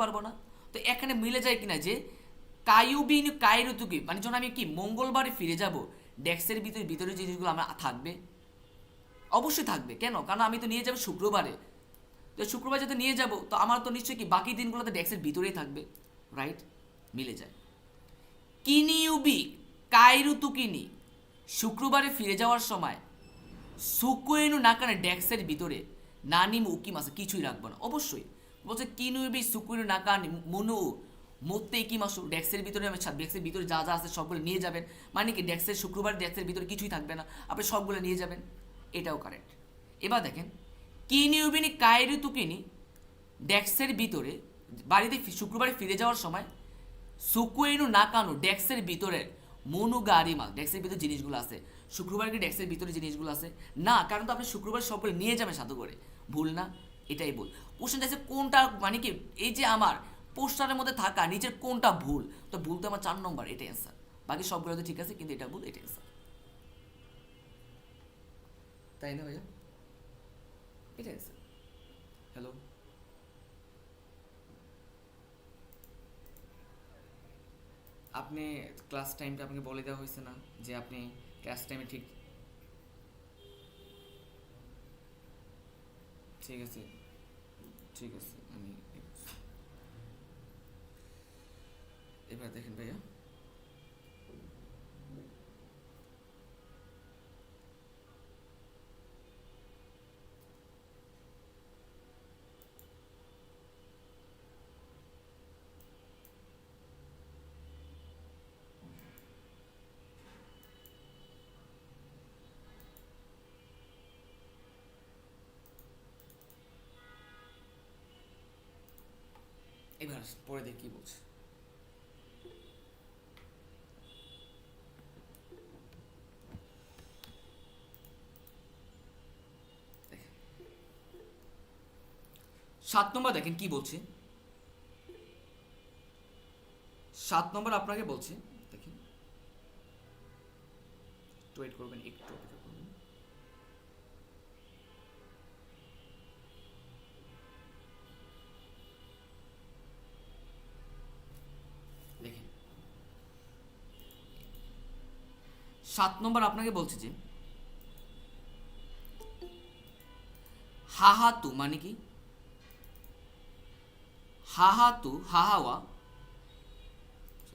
পারবো না, তো এখানে মিলে যায় কিনা যে কায়ুবিন কায়রুতুকি, মানে যখন আমি কি মঙ্গলবারে ফিরে যাব ডেস্কের ভিতরে জিনিসগুলো আমার থাকবে, অবশ্যই থাকবে। কেন? কারণ আমি তো নিয়ে যাবো শুক্রবারে, তো শুক্রবার যাতে নিয়ে যাব তো আমার তো নিশ্চয়ই কি বাকি দিনগুলোতে ডেস্কের ভিতরেই থাকবে, রাইট? মিলে যায়। কিনিউবি কায়রুতুকিনি শুক্রবারে ফিরে যাওয়ার সময়, সুকুয়েনু নাকানে ডেস্কের ভিতরে নানিম উকিমাসে কিছুই রাখবো না, অবশ্যই বলছে কিনুবি সুকুয়েনু নাকানি মনু মরতে কি মাসু ডেস্কের ভিতরে, আমি ডেস্কের ভিতরে যা যা আছে সবগুলো নিয়ে যাবেন, মানে কি ডেস্কের শুক্রবার ডেস্কের ভিতরে কিছুই থাকবে না, আপনি সবগুলো নিয়ে যাবেন, এটাও কারেক্ট। এবার দেখেন কিনিউবিনি কায়রু তুকিনি ডেস্কের ভিতরে বাড়িতে শুক্রবারে ফিরে যাওয়ার সময়, সুকুয়েনু নাকানো ডেস্কের ভিতরে মনু গারিমাল ডেস্কের ভিতরে জিনিসগুলো আছে। শুক্রবার কি ডেস্কের ভিতরে জিনিসগুলো আছে না, কারণ তো আপনি শুক্রবার সবগুলো নিয়ে যাবেন সাথে করে, ভুল না? এটাই ভুল। কোশ্চেন আছে কোনটা, মানে কি এই যে আমার পোস্টারের মধ্যে থাকা নিচের কোনটা ভুল, তো ভুল তো আমার 4 নম্বর, এটা অ্যান্সার। বাকি সবগুলো তো ঠিক আছে কিন্তু এটা ভুল, এটা অ্যান্সার, তাই না ভাইয়া? এটা অ্যান্সার। হ্যালো, আপনি ক্লাস টাইমটা আপনাকে বলে দেওয়া হয়েছে না যে আপনি ক্লাস টাইমে ঠিক, ঠিক আছে আমি এবার দেখেন ভাইয়া, এবার পরে দেখি কি বলছে। দেখেন 7 নম্বর দেখেন কি বলছে। 7 নম্বর আপনাকে বলছে, দেখেন একটু ওয়েট করবেন, একটু অপেক্ষা করবেন। দেখেন 7 নম্বর আপনাকে বলছে যে হাহাতু, মানে কি হাহাতু হাহাওয়া,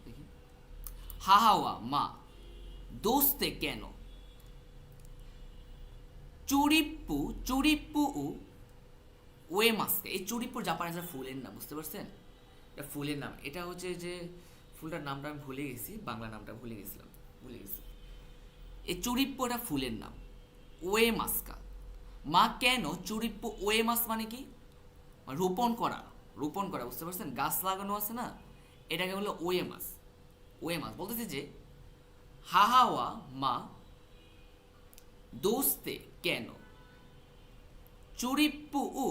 দেখি হাহাওয়া মা দোস্তে কেন, চুরিপ্পু চুরিপ্পু উ ওয়ে মাস্কে। এই চুরিপ্পুর জাপানিজ ফুলের নাম, বুঝতে পারছেন? এটা ফুলের নাম। এটা হচ্ছে যে ফুলটার নামটা আমি ভুলে গেছি, বাংলা নামটা ভুলে গেছিলাম, ভুলে গেছি। এই চুরিপ্পু এটা ফুলের নাম। ওয়ে মাস্কা, মা কেন চুরিপ্পু ওয়ে মাস মানে কি? রোপণ করা, রোপণ করা, বুঝতে পারছেন? গাছ লাগানো আছে না, এটাকে বলে ওয়ে মাস। ওয়ে মাস বলতেছে যে হাহাওয়া মা দোস্তে কেন চুরিপ্পু উ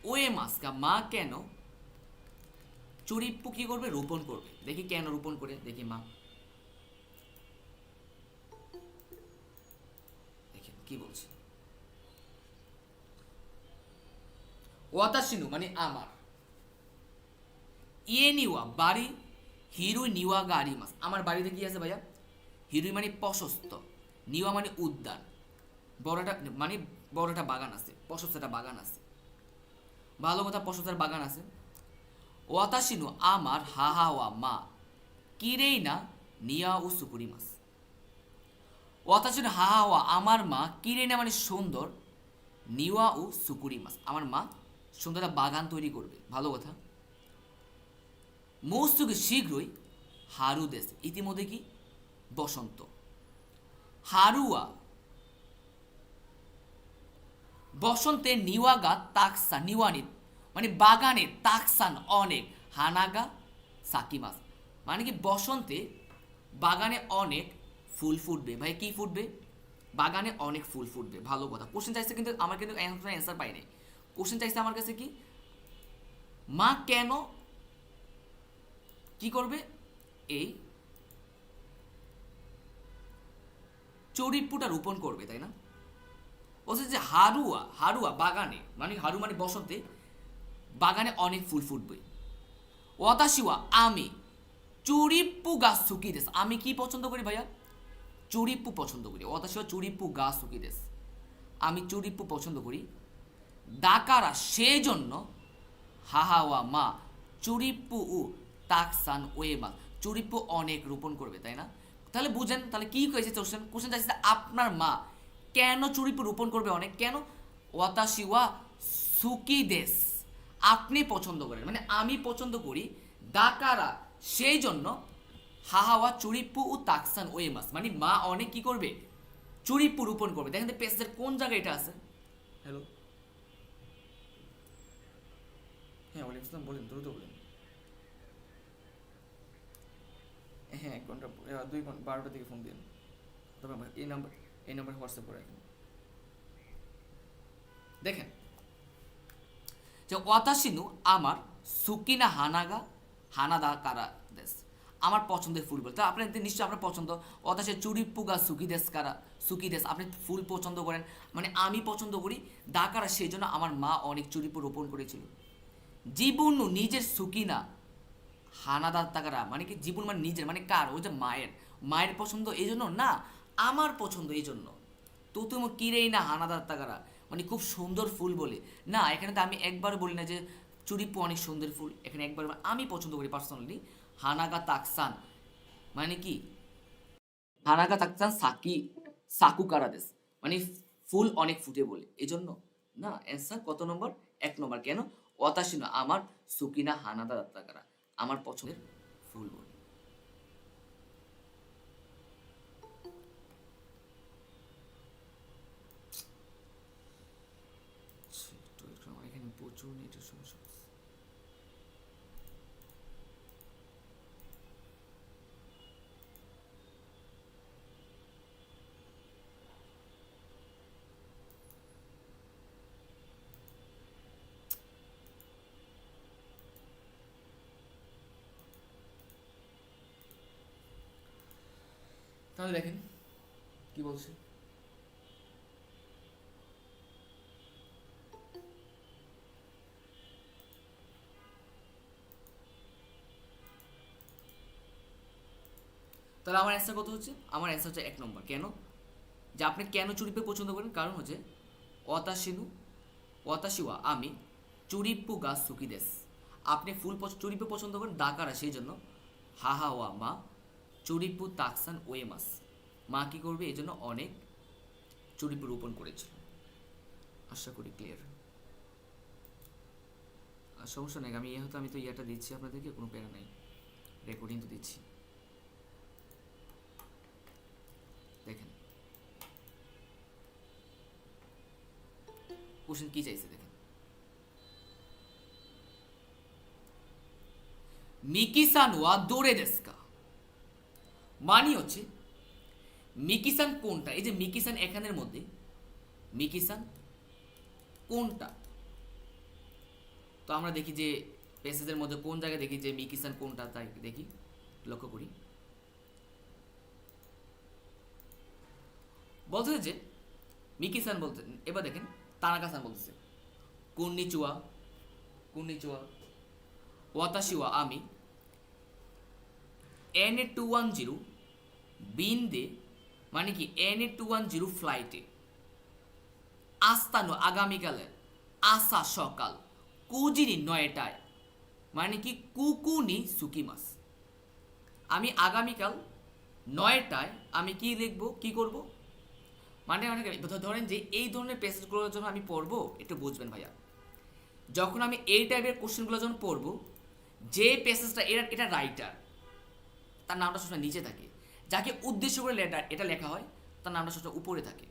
ওয়ে মাস্কা, মা কেন চুরিপ্পু কি করবে? রোপণ করবে। দেখি কেন রোপণ করে, দেখি মা দেখেন কি বলছে। ওয়াতাশিনু মানে আমার, ইয়ে নিওয়া বাড়ি, হিরুই নিওয়া গাড়ি মাস, আমার বাড়িতে কি আছে ভাইয়া? হিরুই মানে প্রশস্ত, নিওয়া মানে উদ্যান, বড়টা মানে বড়টা বাগান আছে, প্রশস্তটা বাগান আছে, ভালো কথা, প্রশস্তের বাগান আছে। ওয়াতাশিনু আমার, হাহাওয়া মা, কিরেই না নিয়া ও সুকুরি মাস। ওয়াতাশিনু হাহাওয়া আমার মা, কিরেই না মানে সুন্দর, নিওয়া ও সুকুরি মাস আমার মা সুন্দর একটা বাগান তৈরি করবে, ভালো কথা। মৌসুকে শীঘ্রই হারু দেশ, ইতিমধ্যে কি বসন্ত। হারুয়া বসন্তে নিওয়াগা তাকসান, নিওয়ানিত মানে বাগানে, তাকসান অনেক, হানাগা সাকিমাস মানে কি বসন্তে বাগানে অনেক ফুল ফুটবে। ভাই কি ফুটবে? বাগানে অনেক ফুল ফুটবে, ভালো কথা। কোশ্চেন চাইছে কিন্তু আমার কিন্তু অ্যান্সার পাই নাই। কোশ্চেন চাইছে আমার কাছে কি, মা কেন কি করবে এই চরিপুটা রোপণ করবে, তাই না? বলছে যে হারুয়া, হারুয়া বাগানে মানে হারু মানে বসন্তে বাগানে অনেক ফুল ফুটবে। ওয়াতাশিওয়া আমি, চুরিপ্পু গাছ সুকি দেশ, আমি কি পছন্দ করি ভাইয়া? চুরিপ্পু পছন্দ করি। ওয়াতাশিওয়া চুরিপ্পু গাছ সুকি দেশ, আমি চুরিপ্পু পছন্দ করি। দাকারা সেজন্য, হাহাওয়া মা চুরিপ্পু উ তাকসান ওয়েমা, চুরিপ্পু অনেক রোপণ করবে, তাই না? তাহলে বুঝেন তাহলে কি কয়েছে কোশ্চেন, কোশ্চেন চাইছে আপনার মা কেন চুরিপ্পু রোপণ করবে অনেক, কেন? ওয়াতাশিওয়া সুকি দেশ, আপনি পছন্দ করেন মানে আমি পছন্দ করি। দাকারা সেই জন্য, হাহাওয়া চুরিপ্পু ও তাকসান ওয়েমাস মানে মা অনেক কি করবে? চুরিপ্পু রোপণ করবে। দেখেন তো পেজের কোন জায়গায় এটা আছে। হ্যালো, হ্যাঁ ওয়ালাইকুম আসসালাম, বলেন, দ্রুত বলেন। হ্যাঁ 1 ঘন্টা, 2 ঘন্টা, 12টা থেকে ফোন দিন। তবে এই নাম্বার হোয়াটসঅ্যাপ করে রাখেন। দেখেন যে ওয়াতাশিনু আমার, সুকিনা হানাগা হানাদা কারা দেশ, আমার পছন্দের ফুল বলে। তো আপনার নিশ্চয়ই আপনার পছন্দ অতাশে চুরিপুগা সুকি দেশ কারা, সুকি দেশ, আপনি ফুল পছন্দ করেন মানে আমি পছন্দ করি। দাকারা সেই জন্য আমার মা অনেক চুরিপু রোপণ করেছিল। জীবন নিজের সুকিনা হানাদার তাকারা মানে কি, জীবন মানে নিজের মানে কার? ওই যে মায়ের, মায়ের পছন্দ এই জন্য না, আমার পছন্দ এই জন্য। তো তুমি কিরেই না হানাদার তাকারা মানে খুব সুন্দর ফুল বলে না, এখানে তো আমি একবার বলি না যে চুরিপু অনেক সুন্দর ফুল, এখানে একবার আমি পছন্দ করি পার্সোনালি। হানাগা তাকসান মানে কি, হানাগা তাকসান সাকি সাকুকারা দেশ মানে ফুল অনেক ফুটে বলে এই জন্য না। অ্যান্সার কত নম্বর? 1 নম্বর। কেন? অতাশিনা আমার, সুকিনা হানাদা তাকারা আমার পছন্দের ফুল বলে। এখানে প্রচুর নেটের সমস্যা। তাহলে দেখেন কি বলছে। তাহলে আমার অ্যান্সার কত হচ্ছে? আমার অ্যান্সার হচ্ছে 1 নম্বর। কেন? যে আপনি কেন চুরিপে পছন্দ করেন? কারণ হচ্ছে অতাশিনু অতাশিওয়া আমি চুরিপ্পু গাছ সুকিদেস, আপনি ফুল চুরিপে পছন্দ করেন দাকারা সেই জন্য, হাহাওয়া মা চুরিপু তাকসান ওয়েমাস, মা কি করবে এই জন্য অনেক চুরিপু রোপণ করেছিল। আশা করি ক্লিয়ার। আর সমস্যা নেই, আমি তো ইয়াটা দিচ্ছি আপনাদেরকে, কোনো প্যারা নাই, রেকর্ডিং তো দিচ্ছি। দেখেন কোশ্চেন কি চাইছে দেখেন, মিকিসান ওয়া দোরে দেস্কা, মানি হচ্ছে মিকিসান কোনটা, এই যে মিকিসান এখানের মধ্যে মিকিসান কোনটা, তো আমরা দেখি যে প্যাসেজের মধ্যে কোন জায়গায় দেখি যে মিকিসান কোনটা, তাই দেখি লক্ষ্য করি। বলতেছে যে মিকিসান বলতে, এবার দেখেন তানাকা-সান বলতেছে কুন্নিচুয়া কুন্নিচুয়া ওয়াতাশি ওয়া আমি NA210 বিন্দে, মানে কি NA210 ফ্লাইটে আস্তানো আগামীকালের আসা সকাল কুজিনি 9টায়, মানে কি কুকুনি সুকিমাস, আমি আগামীকাল 9টায় আমি কি লিখবো, কি করব, মানে অনেক ধরেন যে এই ধরনের প্যাসেজগুলোর জন্য আমি পড়বো, একটু বুঝবেন ভাইয়া, যখন আমি এই টাইপের কোশ্চেনগুলো যখন পড়বো, যে প্যাসেজটা এটা রাইটার তার নামটা সবসময় নিচে থাকে, যাকে উদ্দেশ্য করে এটা লেখা হয় তার নামটা সবসময় উপরে থাকে।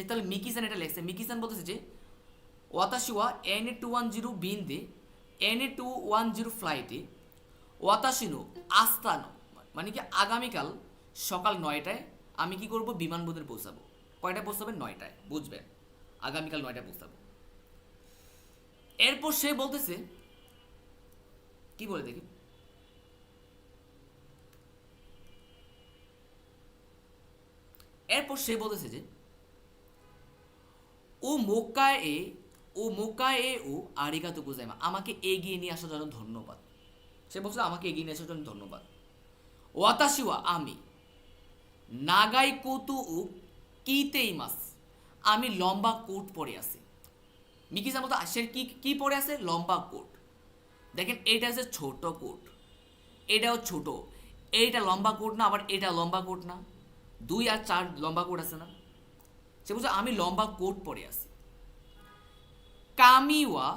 তাহলে মিকিসান এটা লেখছে, মিকিসান বলতেছে যে ওয়াতাশিওয়া NA210 বিন্দে NA210 ফ্লাইটে ওয়াতাশিনো আস্তানো, মানে কি আগামীকাল সকাল 9টায় আমি কি করব, বিমানবন্দরে পৌঁছাবো। কয়টায় পৌঁছাবেন? 9টায়, বুঝবেন, আগামীকাল 9টায় পৌঁছাবো। এরপর সে বলতেছে কি বলে দেখি, এরপর সে বলতেছে যে ও মোকায়ে ও আরিগাতো গোজাইমা, আমাকে এগিয়ে নিয়ে আসার জন্য ধন্যবাদ। সে বলছে আমাকে এগিয়ে নিয়ে আসার জন্য ধন্যবাদ। ওয়াতাশিওয়া আমি নাগাই কোতু ও কিতেইমাস, আমি লম্বা কোট পরে আছি। মিকিসান বলতে সে কি পরে আছে? লম্বা কোট। দেখেন এটা হচ্ছে ছোট কোট, এটাও ছোট, এইটা লম্বা কোট না, আবার এটা লম্বা কোট না, 2 আর 4 লম্বা কোট আছে না। সে বলছে আমি লম্বা কোট পরে আছি। কামিওয়া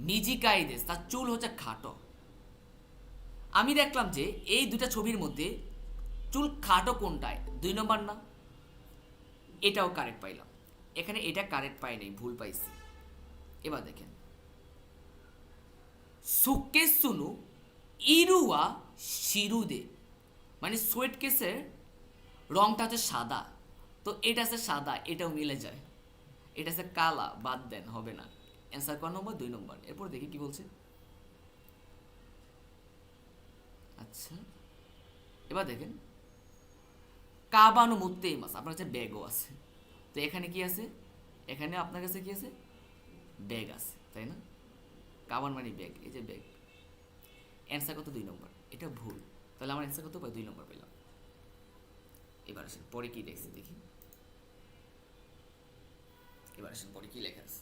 মিজিকাইদেস, তার চুল হচ্ছে খাটো। আমি দেখলাম যে এই দুটা ছবির মধ্যে চুল খাটো কোনটায়? 2 নম্বর না, এটাও কারেক্ট পাইলাম, এখানে এটা কারেক্ট পাই নাই, ভুল পাইছি। এবার দেখেন সুকেসুনু ইরুয়া শিরুদে, মানে সুয়েট কেসের রংটা হচ্ছে সাদা, তো এটা আছে সাদা, এটাও মিলে যায়। এটা আছে কালা, বাদ দেন, হবে না। অ্যান্সার ক নম্বর? 2 নম্বর। এরপর দেখি কি বলছে। আচ্ছা এবার দেখেন কাবানো মুত্তেই মাছ, আপনার কাছে ব্যাগও আছে, তো এখানে কি আছে? এখানে আপনার কাছে কি আছে? ব্যাগ আছে, তাই না? কাবান মানে ব্যাগ, এই যে ব্যাগ। অ্যান্সার কত? 2 নম্বর। এটা ভুল, তাহলে আমার অ্যান্সার কত পাই? 2 নম্বর পেলাম। এবার আসেন পরে কি দেখছি দেখি, এবার আসেন পরে কি লেখা আছে।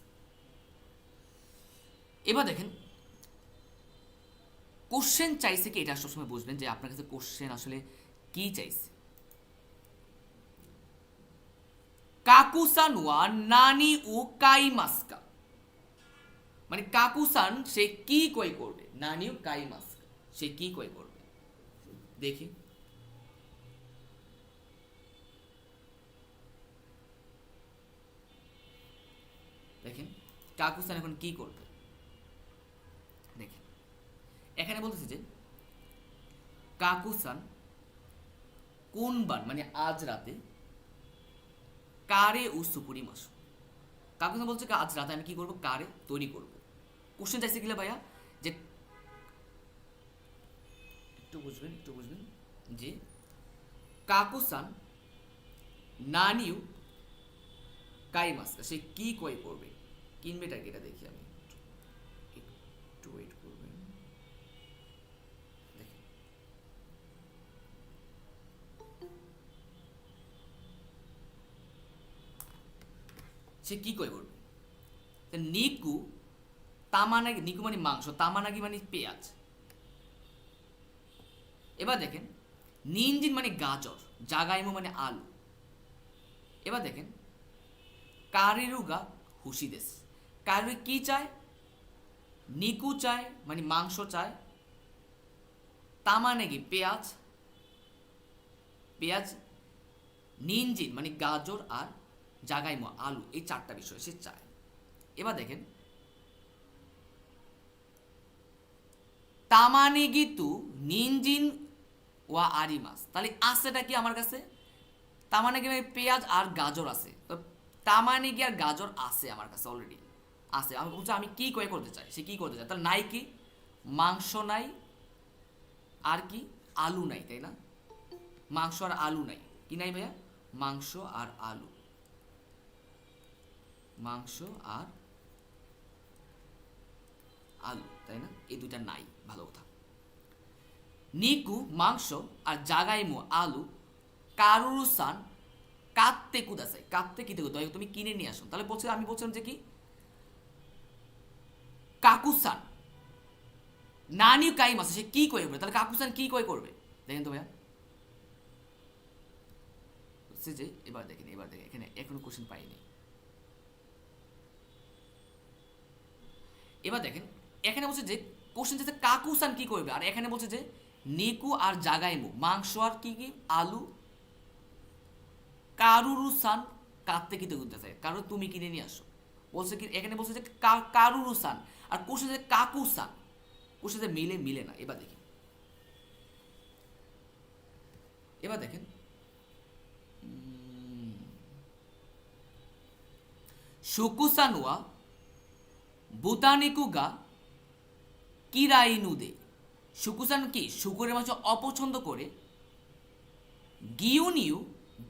এবার দেখেন কোশ্চেন চাইছে কি, এটা সবসময় বুঝবেন যে আপনার কাছে কোশ্চেন আসলে কি চাইছে। কাকুসান ওয়া নানি ও কাইমাস্কা, মানে কাকুসান সে কি কই করবে, নানি ও কাইমাস্কা সে কি কই করবে। দেখি দেখেন কাকুসান এখন কি করবে। দেখেন এখানে বলতেছে যে কাকুসান কোনবার, মানে আজ রাতে কারে ও সুকুরি মাসু, কাকুসান বলছে আজ রাতে আমি কি করব? কারে তৈরি করব। কোশ্চেন চাইছে কিলা ভাইয়া, যে একটু বুঝবেন যে কাকুসান নানিউ কাইমাস্কা সে কি কই করবে, কিনবেটা এটা দেখি আমি, একটু ওয়েট করবেন। দেখেন সে কি কই করবে। নিকু তামানাগি, নিকু মানে মাংস, তামানাগি মানে পেঁয়াজ। এবার দেখেন নিনজিন মানে গাজর, জাগাইমো মানে আলু। এবার দেখেন কারিরুগা হুশিদেস, কারি কি চায়? নিকু চায় মানে মাংস চায়, তামানেগি পেঁয়াজ, পেঁয়াজ, নিনজিন মানে গাজর, আর জাগাইমো আলু, এই চারটা বিষয় সে চায়। এবার দেখেন তামানেগি তু নিনজিন ওয়া আরিমাস, তাহলে আছেটা কি আমার কাছে? তামানেগি মানে পেঁয়াজ আর গাজর আছে, তো তামানেগি আর গাজর আছে আমার কাছে অলরেডি আছে। আমি বলছি আমি কি করে করতে চাই, সে কি করতে চায়, তাহলে নাই কি? মাংস নাই, আর কি? আলু নাই, তাই না? মাংস আর আলু নাই, কি নাই ভাইয়া? মাংস আর আলু, মাংস আর আলু, তাই না? এই দুইটা নাই, ভালো কথা। নিকু মাংস আর জাগাইমো আলু, কারুরুসান কাত্তে কুদাসাই, কাত্তে কিতে কুদাই, তুমি কিনে নিয়ে আসো। তাহলে বলছে, আমি বলছিলাম যে কি কাকুসান নানি কাইম আছে, সে কি করবে? তাহলে কাকুসান কি করবে? দেখেন তো ভাইয়া, বুঝছে যে এবার দেখেন, এবার দেখেন এখানে এখনো কোশ্চেন পাইনি। এবার দেখেন এখানে বলছে যে কোশ্চেন যে কাকুসান কি করবে, আর এখানে বলছে যে নিকু আর জাগাইমু মাংস আর কি কি আলু, কারুরুসান কাত্তে কিতে কুদাসাই, কারণ তুমি কিনে নিয়ে আসো। বলছে কি এখানে বলছে যে কারুরুসান, আর কোশ্চেন যে কাকুসান, কোশ্চেন যে মিলে মিলে না। এবার দেখি, এবার দেখেন শুকুসান ওয়া বুতানিকুগা কিরাইনুদে, শুকুসান কি শুকুরের মাংস অপছন্দ করে, গিউনিউ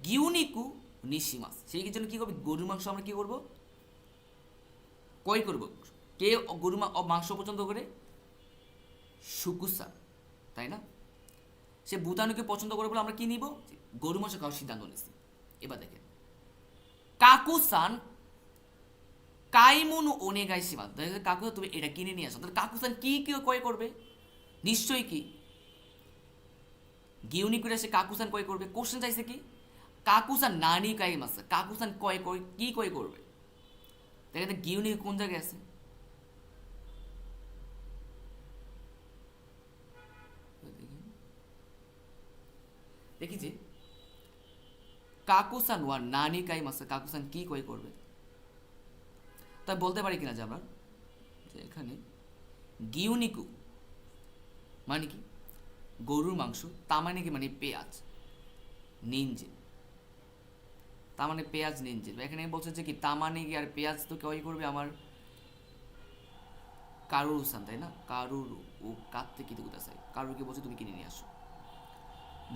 গিউনিকু নিশিমাস, সেই জন্য কি করবে? গরুর মাংস আমরা কি করব? কই করব? কে গরু মাংস পছন্দ করে? শুকুসান, তাই না? সে বুতানুকে পছন্দ করে বলে আমরা কি নিব? গরু মাংস খাওয়ার সিদ্ধান্ত নিচ্ছি। এবার দেখেন কাকুসান কাইমুন ওনেগাই সীমা, কাকু তুমি এটা কিনে নিয়ে আসো। তাহলে কাকুসান কি কি কয় করবে? নিশ্চয়ই কি গিউনি করে সে কাকুসান কয় করবে। কোশ্চেন চাইছে কি কাকুসান নানি কাইম আছে, কাকুসান কয় কয় কি কয় করবে? দেখেন গিউনি কোন জায়গায় আছে? দেখি যে কাকুসান ওয়া নানি কাইম আছে, কাকুসান কি কয় করবে? তাই বলতে পারি কিনা যে আমরা যে এখানে গিউনিকু মানে কি গরুর মাংস, তা মানে কি মানে পেঁয়াজ, নিনজিন, তা মানে পেঁয়াজ নিনজিন। এখানে বলছে যে কি তা মানে কি আর পেঁয়াজ তো কই করবে আমার কারুর উসান, তাই না? কারুর ও কাঁদতে কি তুকুত আছে, কারুরকে বলছে তুমি কিনে নিয়ে আসো।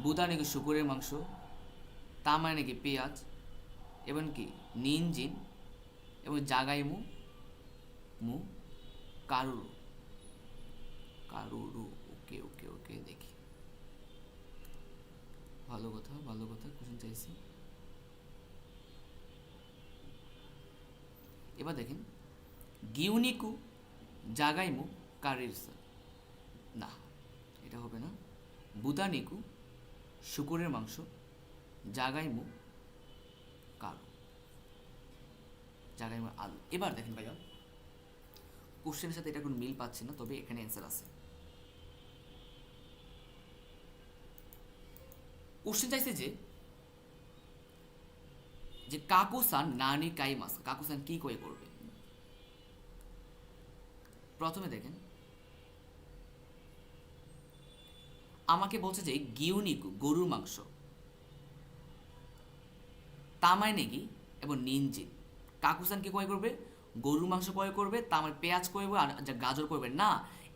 বুদা নাকি শুকুরের মাংস, তা মানে নাকি পেঁয়াজ, এবং কি নিনজিন, এবং জাগাইমু মু কারুরু, কারুরু। ওকে ওকে ওকে, দেখি ভালো কথা ভালো কথা, কোশ্চেন চাইছি। এবার দেখেন গিউনিকু জাগাইমু কারিরসা, না এটা হবে না। বুদানিকু শুকুরের মাংস, জাগাইমু কারু, জাগাইমু আলু। এবার দেখেন ভাইয়া কোশ্চেনের সাথে এটা কোনো মিল পাচ্ছে না, তবে এখানে অ্যান্সার আছে। কোশ্চেন চাইছে যে যে কাকুসান নানি কাইমাস, কাকুসান কি করে করবে? প্রথমে দেখেন আমাকে বলছে যে গিউনিকু গরুর মাংস, তামায় নেগি এবং নিনজিন, কাকুসান কি কয় করবে? গরুর মাংস কয় করবে, তামার পেঁয়াজ করবে, আর যা গাজর করবে না।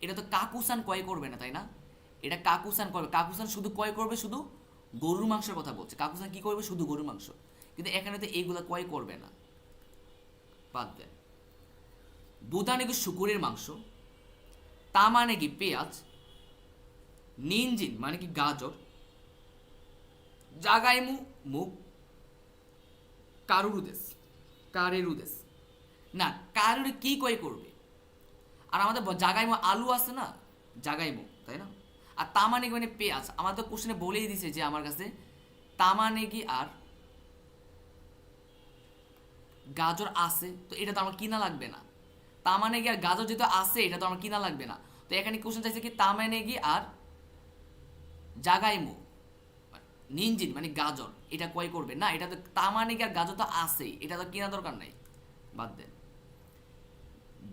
এটা তো কাকুসান কয় করবে না, তাই না? এটা কাকুসান করবে, কাকুসান শুধু কয় করবে? শুধু গরুর মাংসের কথা বলছে। কাকুসান কি করবে? শুধু গরুর মাংস, কিন্তু এখানে তো এইগুলো কয় করবে না, বাদ দেন। বুদা নাকি শুকুরের মাংস, তা মানে কি পেঁয়াজ, নিনজিন মানে কি গাজর, জাগাইমু মুখ কারুরুদেশ, কারেরুদেশ, না কারুরে কি কয় করবে? আর আমাদের জাগাইমু আলু আছে না, জাগাইমু, তাই না? আর তামানেগি মানে পেঁয়াজ। আমার তো কোশ্চেনে বলেই দিছে যে আমার কাছে তামানেগি আর গাজর আছে, তো এটা তো আমার কিনা লাগবে না। তামানেগি আর গাজর যেহেতু আছে, এটা তো আমার কিনা লাগবে না। তো এখানে কোশ্চেন চাইছে কি তামানেগি আর জাগাইমো নিনজিন মানে গাজর, এটা কয় করবে না, এটা তো তামানেগি আর গাজর তো আছেই, এটা তো কিনা দরকার নাই, বাদ দেন।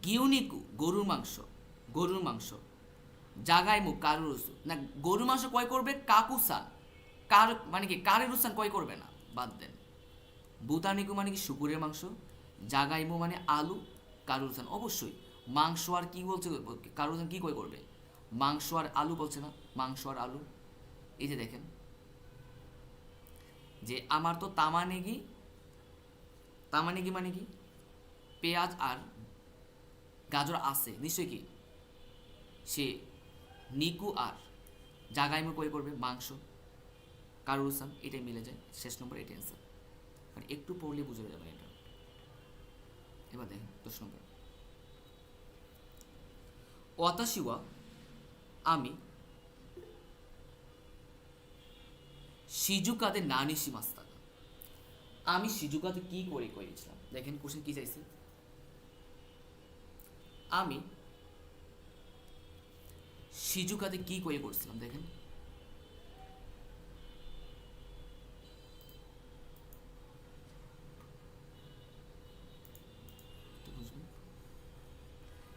গিউনিকু গরুর মাংস, গরুর মাংস। জাগাইমু কারুরুসু না, গরুর মাংস কয় করবে কাকুসান, কার মানে কি কারেরুসান কয় করবে না, বাদ দেন। বুতানিকু মানে কি শুকুরের মাংস, জাগাইমু মানে আলু, কারুরুসান অবশ্যই মাংস আর কি বলছে, কারুরুসান কি কয় করবে, মাংস আর আলু বলছে না, মাংস আর আলু। এই যে দেখেন যে আমার তো তামানেগি, তামানেগি মানে কি পেঁয়াজ আর গাজর আছে নিশ্চয়ই, কি সে নিকু আর জাগাইমু কই করবে মাংস, কারুসান, এটাই মিলে যায়, শেষ নম্বর এটাই অ্যান্সার। মানে একটু পড়লে বুঝে যাবেন এটা। এবার দেখেন 10 নম্বর, ওয়াতাশিওয়া আমি শিজুকাতে নানিশি মাস্তাকা, আমি শিজুকাতে কি করে করেছিলাম। দেখেন কোশ্চেন কি চাইছে, আমি শিজুকাতে কি করে করছিলাম। দেখেন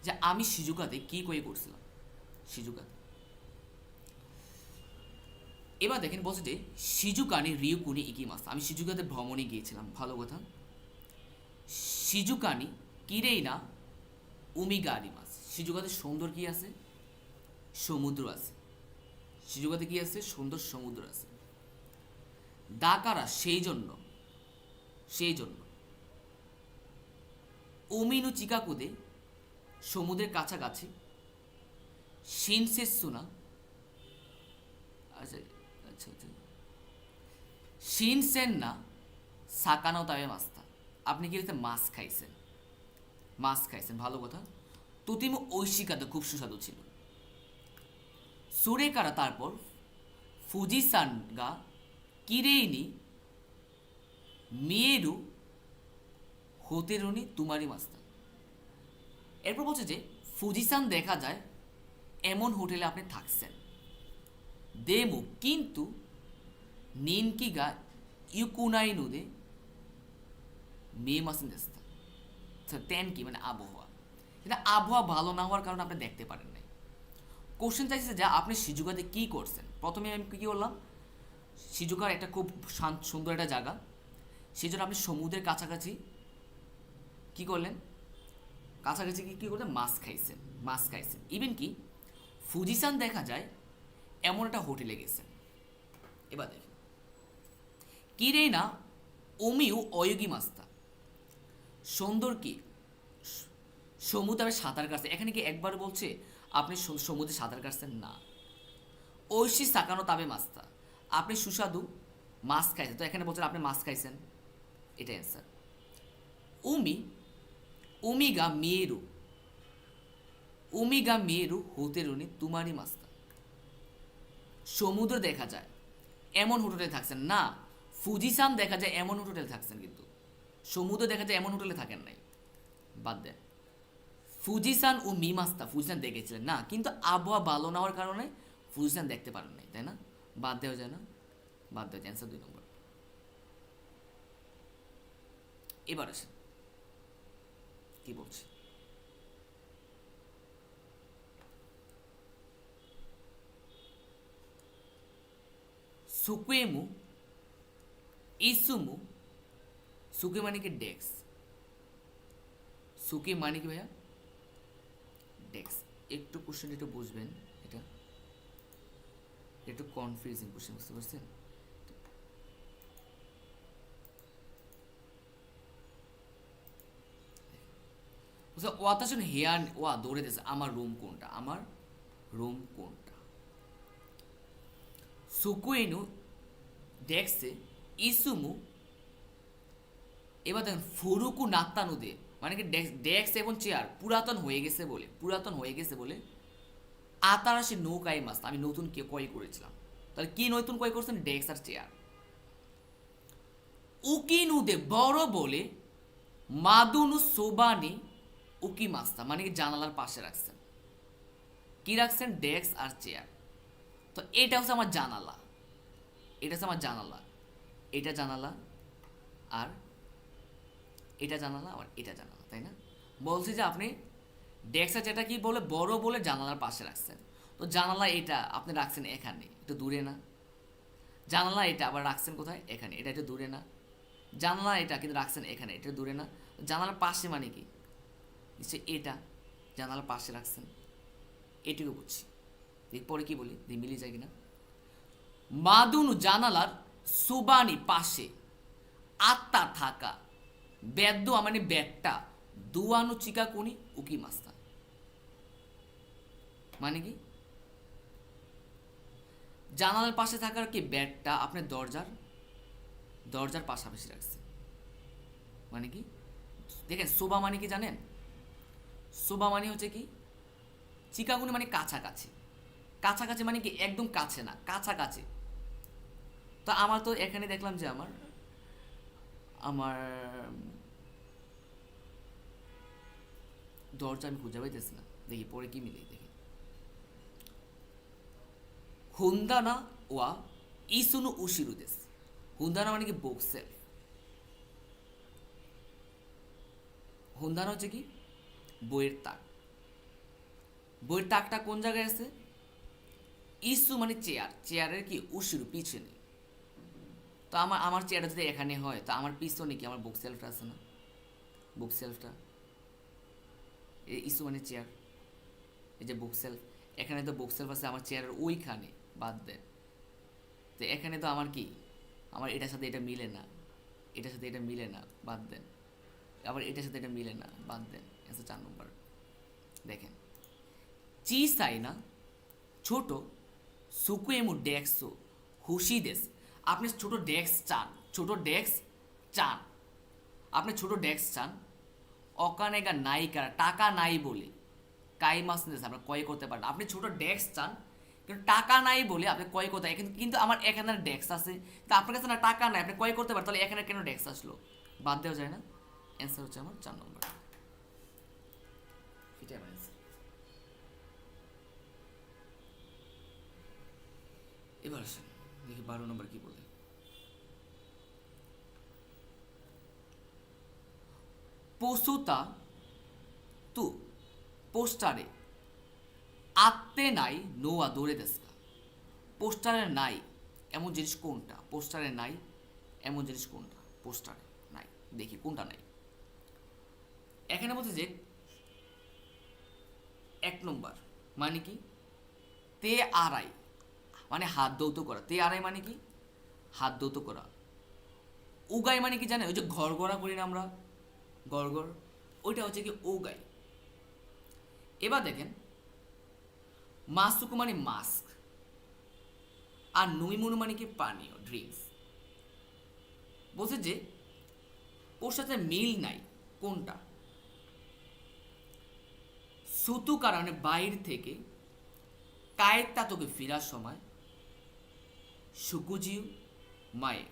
যে আমি শিজুকাতে কি করে করছিলাম, শিজুকাতে। এবার দেখেন বলছে যে শিজুকানি রিউকুনি ইকিমাস, আমি শিজুকাতে ভ্রমণে গিয়েছিলাম, ভালো কথা। শিজুকানি কিরেই না উমিগা আরিমাস, শিজুকাতে সুন্দর কি আছে, সমুদ্র আছে। শিজুকাতে কি আছে, সুন্দর সমুদ্র আছে। দাকারা সেই জন্য, সেই জন্য উমিনু চিকাকুদে সমুদ্রের কাছাকাছি, শিনসেসুনা আচ্ছা আচ্ছা আচ্ছা শিনসেন না সাকানো তাবে মাস্তা, আপনি কি মাছ খাইছেন, মাছ খাইছেন, ভালো কথা। তুতিমু ঐশিকাতে খুব সুস্বাদু ছিল। সুরেকারা তারপর ফুজিসান গা কিরেইনি মিয়েরু হোতেরুনি তুমারি মাস্তা, এরপর বলছে যে ফুজিসান দেখা যায় এমন হোটেলে আপনি থাকছেন, দেমু কিন্তু নিনকিগা ইউকুনাইনুদে মে মাসিন দেস্তা, তেন কি মানে আবহাওয়া, এটা আবহাওয়া ভালো না হওয়ার কারণে আপনি দেখতে পারেন নাই। কোশ্চেন চাইছে যে আপনি শিজুকাতে কি করছেন। প্রথমে আমি কী করলাম, শিজুকার একটা খুব শান্ত সুন্দর একটা জায়গা, সেই জন্য আপনি সমুদ্রের কাছাকাছি কি করলেন, কাছাকাছি কী করলেন, মাছ খাইছেন, মাছ খাইছেন। ইভেন কি ফুজিসান দেখা যায় এমন একটা হোটেলে গেছেন। এবার দেখেন কিরেই না ওমিউ অয়োগী মাস্তা, সুন্দর কি সমুদ্রে সাঁতার কাটছে। এখানে কি একবার বলছে আপনি সমুদ্রে সাঁতার কাটছেন, না। ঐশী সাকানো তাবে মাস্তা, আপনি সুস্বাদু মাছ খাইছেন, তো এখানে বলছেন আপনি মাছ খাইছেন, এটা অ্যান্সার। উমি উমিগা মেরু, উমিগা মেরু হোতেরুনি তুমারি মাস্তা, সমুদ্র দেখা যায় এমন হোটেলে থাকছেন না, ফুজিসান দেখা যায় এমন হোটেলে থাকছেন, কিন্তু সমুদ্র দেখা যায় এমন হোটেলে থাকেন নাই, বাদ দেন। ফুজিসান ও মিমাস্তা, ফুজিসান দেখেছিলেন না, কিন্তু আবহাওয়া ভালো না হওয়ার কারণে ফুজিসান দেখতে পারেন নাই, তাই না, বাদ দেওয়া যায় না, বাদ দেওয়া যায়, অ্যান্সার 2 নম্বর। এবার আসেন কি বলছে, সুকুয়েমু ইসুমু, সুকে মানে কি ডেক্স, সুকে মানে কি ভাইয়া ডেক্স। একটু কোশ্চেন একটু বুঝবেন, এটা একটু কনফিউজিং কোশ্চেন, বুঝতে পারছেন। ওয়াতাশন হেয়ার ওয়া দৌড়ে দিয়েছে, আমার রুম কোনটা, আমার রুম কোনটা। সুকুয়েনু ডেক্সে ইসুমু, এবার দেখেন ফুরুকু নাত্তানুদে মানে কি ডেস্ক এবং চেয়ার পুরাতন হয়ে গেছে বলে, পুরাতন হয়ে গেছে বলে আতারাশি নৌকাই মাস্তা, আমি নতুন কে ক্রয় করেছিলাম। তাহলে কি নতুন ক্রয় করছেন? ডেস্ক আর চেয়ার। উকি নুদে বড় বলে মাদুনু সোবানি উকি মাস্তা, মানে কি জানালার পাশে রাখছেন। কি রাখছেন? ডেস্ক আর চেয়ার। তো এটা হচ্ছে আমার জানালা, এটা হচ্ছে আমার জানালা, এটা জানালা আর এটা জানালা আর এটা জানালা, তাই না? বলছি যে আপনি ডেস্ক আর চেয়ারটা কি বলে বড় বলে জানালার পাশে রাখছেন। তো জানালা এটা আপনি রাখছেন এখানে, একটু দূরে না? জানালা এটা আবার রাখছেন কোথায়? এখানে, এটা একটু দূরে না? জানালা এটা কিন্তু রাখছেন এখানে, এটা দূরে না? জানালার পাশে মানে কি? নিশ্চয়ই এটা জানালার পাশে রাখছেন, এটুকু বুঝছি। এরপরে কি বলি, মিলিয়ে যায় কিনা। মাদুনু জানালার সুবানি পাশে আত্মা থাকা বেদ্য মানে ব্যাটটা দুয়ানু চিকাকুনি উকি মাস্তা, মানে কি জানালার পাশে থাকার কি ব্যাটটা আপনি দরজার পাশাপাশি রাখছে, মানে কি দেখেন সোবা মানে কি জানেন? সোবা মানে হচ্ছে কি চিকাগুনি মানে কাছাকাছি, কাছাকাছি মানে কি একদম কাছে না, কাছাকাছি। তো আমার তো এখানে দেখলাম যে আমার আমার দরজা আমি খুঁজে পাইতেছি না, দেখি পরে কি মিলে দেখি। হুন্দানা ওয়া ইসুনু উশিরু দেস। হুন্দানা মানে কি বক্সেল। হুন্দানা হচ্ছে কি বইয়ের তাক। বইয়ের তাকটা কোন জায়গায় আছে? ইসু মানে চেয়ার, চেয়ারের কি উশিরু পিছনে। তো আমার চেয়ারটা যদি এখানে হয় তো আমার পিছনে কি আমার বুক সেলফটা আছে না? বুক সেলফটা এই ইস্যু মানে চেয়ার, এই যে বুক সেলফ, এখানে তো বুক সেলফ আছে আমার চেয়ারের ওইখানে, বাদ দেন। তো এখানে তো আমার কি আমার এটার সাথে এটা মিলে না, এটার সাথে এটা মিলে না, বাদ দেন। আবার এটার সাথে এটা মিলে না, বাদ দেন। এসে 4 নম্বর দেখেন, চি সাই না ছোট সুকুয়েমু ডেক্সো হুশি দেশ। আপনি ছোট ডেস্ক চান, ছোট ডেস্ক চান, আপনি ছোট ডেস্ক চান। অকানেগা নায়িকার টাকা নাই বলে কাই মাস দেশ আপনি ক্রয় করতে পারেন। আপনি ছোট ডেস্ক চান কিন্তু টাকা নাই বলে আপনি ক্রয় করতে, কিন্তু আমার এখানে ডেস্ক আছে, কিন্তু আপনার কাছে না টাকা নাই, আপনি ক্রয় করতে পারেন, তাহলে এখানে কেন ডেস্ক আসলো? বাদ দেওয়া যায় না। অ্যান্সার হচ্ছে আমার 4 নম্বর। এটাই আমার অ্যান্সার। এবার আসেন দেখি 12 নম্বর কি বলে। পশুতা তু পোস্টারে আত্মে নাই নোয়া দৌড়ে দেশকা। পোস্টারে নাই এমন জিনিস কোনটা? পোস্টারে নাই এমন জিনিস কোনটা? পোস্টারে নাই, দেখি কোনটা নাই। এখানে বলছে যে 1 নম্বর মানে কি তে আড়াই, মানে হাত দৌত করা। তে আড়াই মানে কি হাত দৌত করা। উগাই মানে কি জানে? ওই যে ঘর গড়া করি না আমরা, গড়, ওইটা হচ্ছে কি উগাই। এবার দেখেন মাসুকু মানে মাস্ক, আর নুইমুনু মানে কি পানীয়, ড্রিঙ্কস। বলছে যে ওর সাথে মিল নাই কোনটা? সুতু কারণে বাইর থেকে কায়ের তাতকে ফেরার সময় সুকুজিউ মায়ে,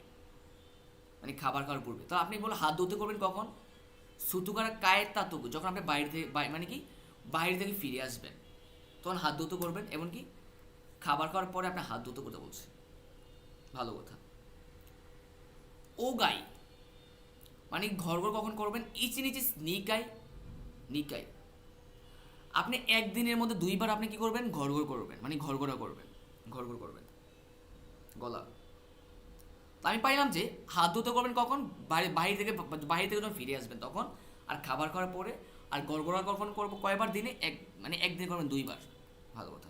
মানে খাবার খাওয়ার পূর্বে। তো আপনি বলো হাত ধুতে করবেন কখন? সুতুকারা কায়ের তাতকে, যখন আপনি বাইরে থেকে মানে কি বাইরে থেকে ফিরে আসবেন তখন হাত ধুতে করবেন, এমনকি খাবার খাওয়ার পরে আপনি হাত ধুতে করতে বলছে। ভালো কথা। ও গাই মানে ঘর কখন করবেন? ইচি নিচে নিকাই। আপনি একদিনের মধ্যে 2 বার আপনি কি করবেন? ঘর করবেন, মানে ঘর করবেন গলা। তো আমি পাইলাম যে হাত ধুতে করবেন কখন? বাইরে থেকে যখন ফিরে আসবেন তখন, আর খাবার খাওয়ার পরে। আর গড়গড়া কখন করবো? কয়বার দিনে? মানে একদিন করবেন 2 বার। ভালো কথা।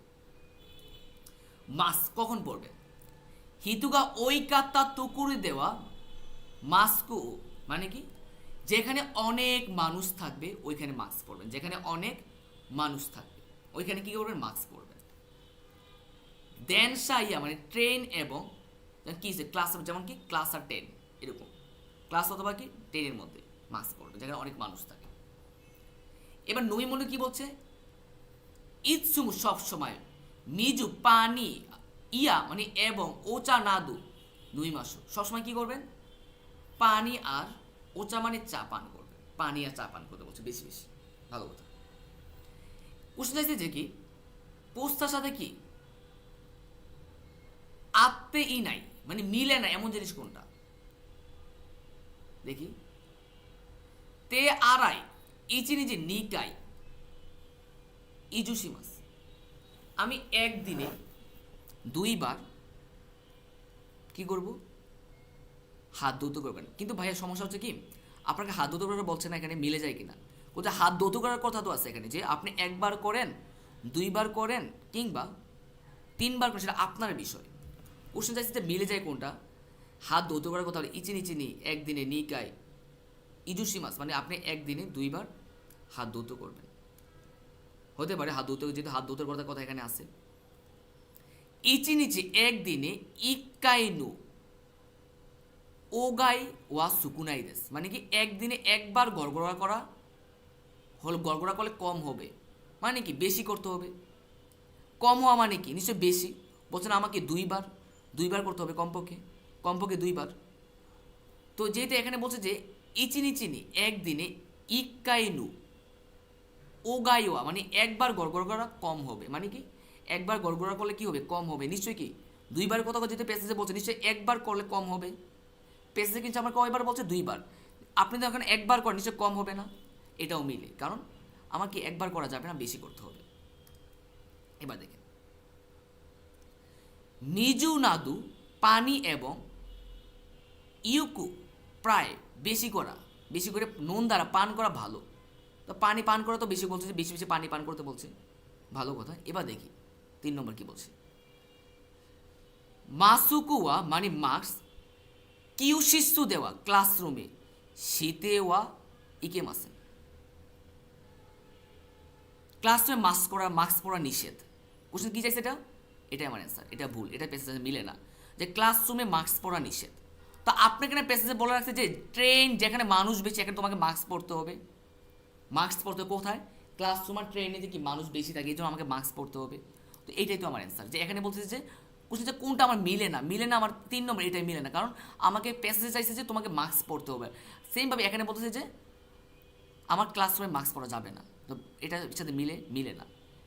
মাস কখন পড়বেন? হিতুগা ওই কাত্তা তুকুরি দেওয়া মাস্কু, মানে কি যেখানে অনেক মানুষ থাকবে ওইখানে মাস্ক পরবেন, যেখানে অনেক মানুষ থাকবে ওইখানে কি করবেন? মাস্ক পরবেন। দেন সাইয়া মানে ট্রেন এবং কি ক্লাস, যেমন কি ক্লাস আর 10 এরকম, ক্লাস অথবা কি 10-এর মধ্যে মাস্ক পরবেন যেখানে অনেক মানুষ থাকে। এবার নই মনে কি বলছে? ইৎসুমু সব সময় মিজু পানি ইয়া মানে এবং ওচা নাদু দুই মাস সবসময় কি করবেন পানি আর ওচা মানে চা পান করবেন পানি আর চা পান করতে বলছে বেশি বেশি ভালো কথা কোশ্চেন চাইছে যে কি পোস্তার সাথে কি আত্মে ই নাই মানে মিলে না এমন জিনিস কোনটা দেখি তে আড়াই ইচি নিজে নিকাই ইজুসি মাস আমি একদিনে দুইবার কি করব হাত ধৌত করবেন কিন্তু ভাইয়ের সমস্যা হচ্ছে কি আপনাকে হাত ধৌত করার বলছে না এখানে মিলে যায় কিনা কোথায় হাত ধৌত করার কথা তো আছে এখানে যে আপনি একবার করেন দুইবার করেন কিংবা তিনবার করেন সেটা আপনার বিষয় কোশ্চেন চাইছে যে মিলে যায় কোনটা হাত ধৌত করার কথা হলে ইচিনি চিনি একদিনে নিকায় ইজুসি মাস মানে আপনি একদিনে দুইবার হাত ধৌত করবেন হতে পারে হাত ধৌত যেহেতু হাত ধৌতের কথা এখানে আছে ইচি নিচে একদিনে ইকাইনু ওগাই ওয়া সুকুনাই দেশ মানে কি একদিনে একবার গড়গড়া করা হল গড়গড়া করলে কম হবে মানে কি বেশি করতে হবে কম হওয়া মানে কি নিশ্চয় বেশি বলছেন আমাকে দুইবার করতে হবে কমপক্ষে দুইবার তো যেহেতু এখানে বলছে যে ইচিনি চিনি একদিনে ইকাইনু ওগাইওয়া মানে একবার গড়গড়া করা কম হবে মানে কি একবার গড়গড়া করলে কি হবে কম হবে নিশ্চয়ই কি দুইবার কথা যেহেতু প্যাসেজে বলছে নিশ্চয়ই একবার করলে কম হবে প্যাসেজে কিন্তু আমার কয়বার বলছে দুইবার আপনি তো এখানে একবার করেন নিশ্চয়ই কম হবে না এটাও মিলে কারণ আমাকে একবার করা যাবে না বেশি করতে হবে এবার দেখেন মিজু নাদু পানি এবং ইউকু প্রায় বেশি করে নুন দ্বারা পান করা ভালো তো পানি পান করা তো বেশি বলছে যে বেশি বেশি পানি পান করতে বলছে ভালো কথা এবার দেখি 3 নম্বর কি বলছে মাসুকুয়া মানে মাস্ক কিউশিসু দেওয়া ক্লাসরুমে শীতে ওয়া ইকে মাসে ক্লাসরুমে মাস্ক পরা নিষেধ কোশ্চেন কি চাইছে এটাই আমার অ্যান্সার এটা ভুল এটা প্যাসেজে মিলে না যে ক্লাসরুমে মাস্ক পরা নিষেধ তো আপনাকে এখানে প্যাসেজে বলে রাখছে যে ট্রেন যেখানে মানুষ বেশি এখানে তোমাকে মাস্ক পরতে হবে কোথায় ক্লাসরুম আর ট্রেনে যে কি মানুষ বেশি থাকে এই জন্য আমাকে মাস্ক পরতে হবে তো এইটাই তো আমার অ্যান্সার যে এখানে বলছে যে কোশ্চেন যে কোনটা আমার মিলে না আমার 3 নম্বর এটাই মিলে না কারণ আমাকে প্যাসেজে চাইছে যে তোমাকে মাস্ক পরতে হবে সেমভাবে এখানে বলতেছে যে আমার ক্লাসরুমে মাস্ক পরা যাবে না তো এটার সাথে মিলে না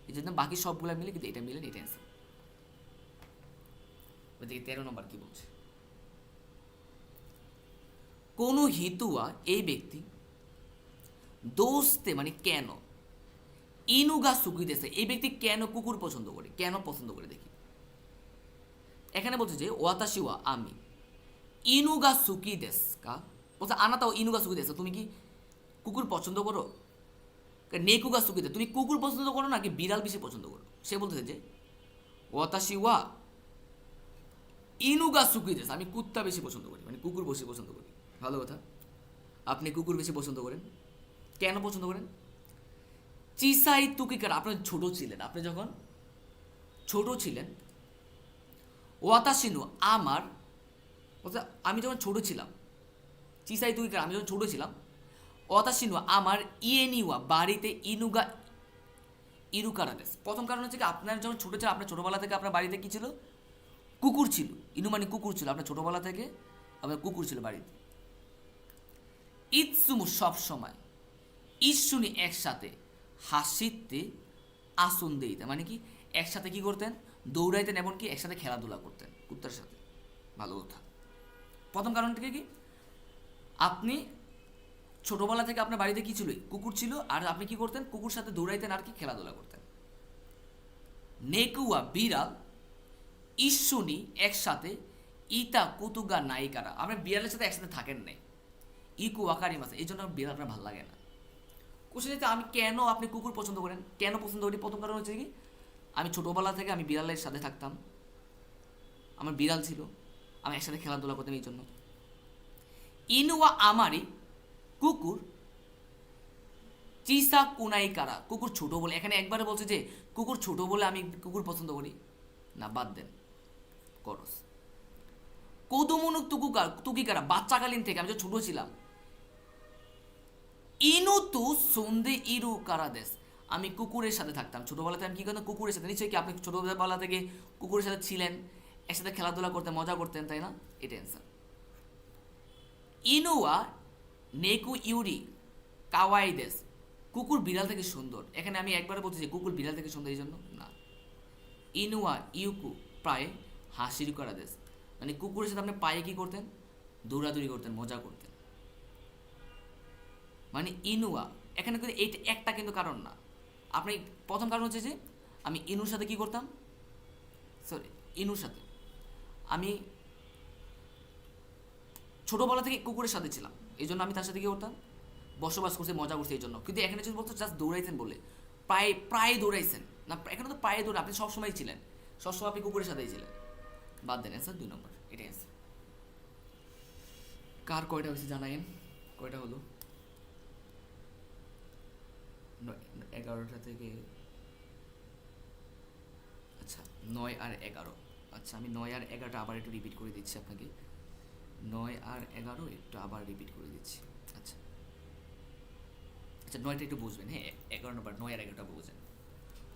এই জন্য বাকি সবগুলো মিলে কিন্তু এটা মিলে না এটা অ্যান্সার ওইদিকে 13 নম্বর কি বলছে কোনো হিতুয়া এই ব্যক্তি দোস্তে মানে কেন ইনুগা সুকিদেছে এই ব্যক্তি কেন কুকুর পছন্দ করে দেখি এখানে বলছে যে ওয়াতাশিওয়া আমি ইনুগা সুকিদেস কা বলছে আনাতাও ইনুগা সুকিদেস তুমি কি কুকুর পছন্দ করো নেকুগা সুকিদে তুমি কুকুর পছন্দ করো নাকি বিড়াল বেশি পছন্দ করো সে বলতেছে যে ওয়াতাশিওয়া ইনুগা সুকিদেস আমি কুত্তা বেশি পছন্দ করি মানে কুকুর বেশি পছন্দ করি ভালো কথা আপনি কুকুর বেশি পছন্দ করেন কেন পছন্দ করেন চিসাই তুকিকার আপনি ছোট ছিলেন আপনি যখন ছোট ছিলেন ওয়াতাশিনু আমার আমি যখন ছোট ছিলাম চিসাই তুকিকার আমি যখন ছোট ছিলাম ওয়াতাশিনু আমার ইয়েনিওয়া বাড়িতে ইরুকারাদেস প্রথম কারণ হচ্ছে কি আপনার যখন ছোট ছিল আপনার ছোটবেলা থেকে আপনার বাড়িতে কি ছিল কুকুর ছিল ইনু মানে কুকুর ছিল আপনার ছোটবেলা থেকে আপনার কুকুর ছিল বাড়িতে ইৎসুমু সব সময় ইস্যুনি একসাথে হাসিতে আসন দিতে মানে কি একসাথে কি করতেন দৌড়াইতেন এমনকি একসাথে খেলাধুলা করতেন কুত্তার সাথে ভালো কথা প্রথম কারণ থেকে কি আপনি ছোটবেলা থেকে আপনার বাড়িতে কি ছিল কুকুর ছিল আর আপনি কি করতেন কুকুর সাথে দৌড়াইতেন আর কি খেলাধুলা করতেন নেকুয়া বিড়াল ইস্যুনি একসাথে ইতা কুতুগা নায়িকারা আপনার বিড়ালের সাথে একসাথে থাকেন নাই ইকু আকারি মাসে এই জন্য বিড়াল আপনার ভালো লাগে না কোশ্চেন আমি কেন আপনি কুকুর পছন্দ করেন কেন পছন্দ করি প্রথম কারণ হচ্ছে কি আমি ছোটোবেলা থেকে আমি বিড়ালের সাথে থাকতাম আমার বিড়াল ছিল আমি একসাথে খেলাধুলা করতাম এই জন্য ইনুয়া আমারই কুকুর চিসা কুনাই কারা কুকুর ছোট বলে এখানে একবারে বলছে যে কুকুর ছোট বলে আমি কুকুর পছন্দ করি না বাদ দেন করস কৌতুমনুক তুকিকারা বাচ্চাকালীন থেকে আমি যখন ছোট ছিলাম ইনু তু সন্ধে ইরু কারা দেশ আমি কুকুরের সাথে থাকতাম। ছোটোবেলাতে আমি কী করতাম? কুকুরের সাথে। নিশ্চয়ই কি আপনি ছোটোবেলা থেকে কুকুরের সাথে ছিলেন, একসাথে খেলাধুলা করতেন, মজা করতেন, তাই না? এটা অ্যান্সার। ইনুয়া নেকু ইউরি কাওয়াইদেস, কুকুর বিড়াল থেকে সুন্দর। এখানে আমি একবারে বলছি যে কুকুর বিড়াল থেকে সুন্দর, এই জন্য না। ইনুয়া ইউকু প্রায় হাসির করা দেশ, মানে কুকুরের সাথে আপনি পায়ে কী করতেন? দৌড়াদৌড়ি করতেন, মজা করতেন। মানে ইনুয়া এখানে কিন্তু এইটা একটা কিন্তু কারণ না। আপনি প্রথম কারণ হচ্ছে যে আমি ইনুর সাথে কী করতাম, সরি ইনুর সাথে আমি ছোটোবেলা থেকে কুকুরের সাথে ছিলাম, এই জন্য আমি তার সাথে কী করতাম? বসবাস করছি, মজা করছি, এই জন্য। কিন্তু এখানে যদি বলতো জাস্ট দৌড়াইছেন বলে, প্রায় প্রায় দৌড়াইছেন না, এখানে তো প্রায় দৌড়ে, আপনি সবসময় ছিলেন, সবসময় আপনি কুকুরের সাথেই ছিলেন। বাদ দেন, অ্যান্সার 2 নম্বর, এটাই অ্যান্সার। কার কয়টা হয়েছে জানাইন? কয়টা হলো? 11টা থেকে, আচ্ছা 9 আর 11। আচ্ছা আমি 9 আর 11টা আবার একটু রিপিট করে দিচ্ছি আপনাকে। 9 আর 11 একটু আবার রিপিট করে দিচ্ছি। আচ্ছা আচ্ছা 9টা একটু বুঝবেন, হ্যাঁ 11 নম্বর, 9 আর 11টা বুঝেন।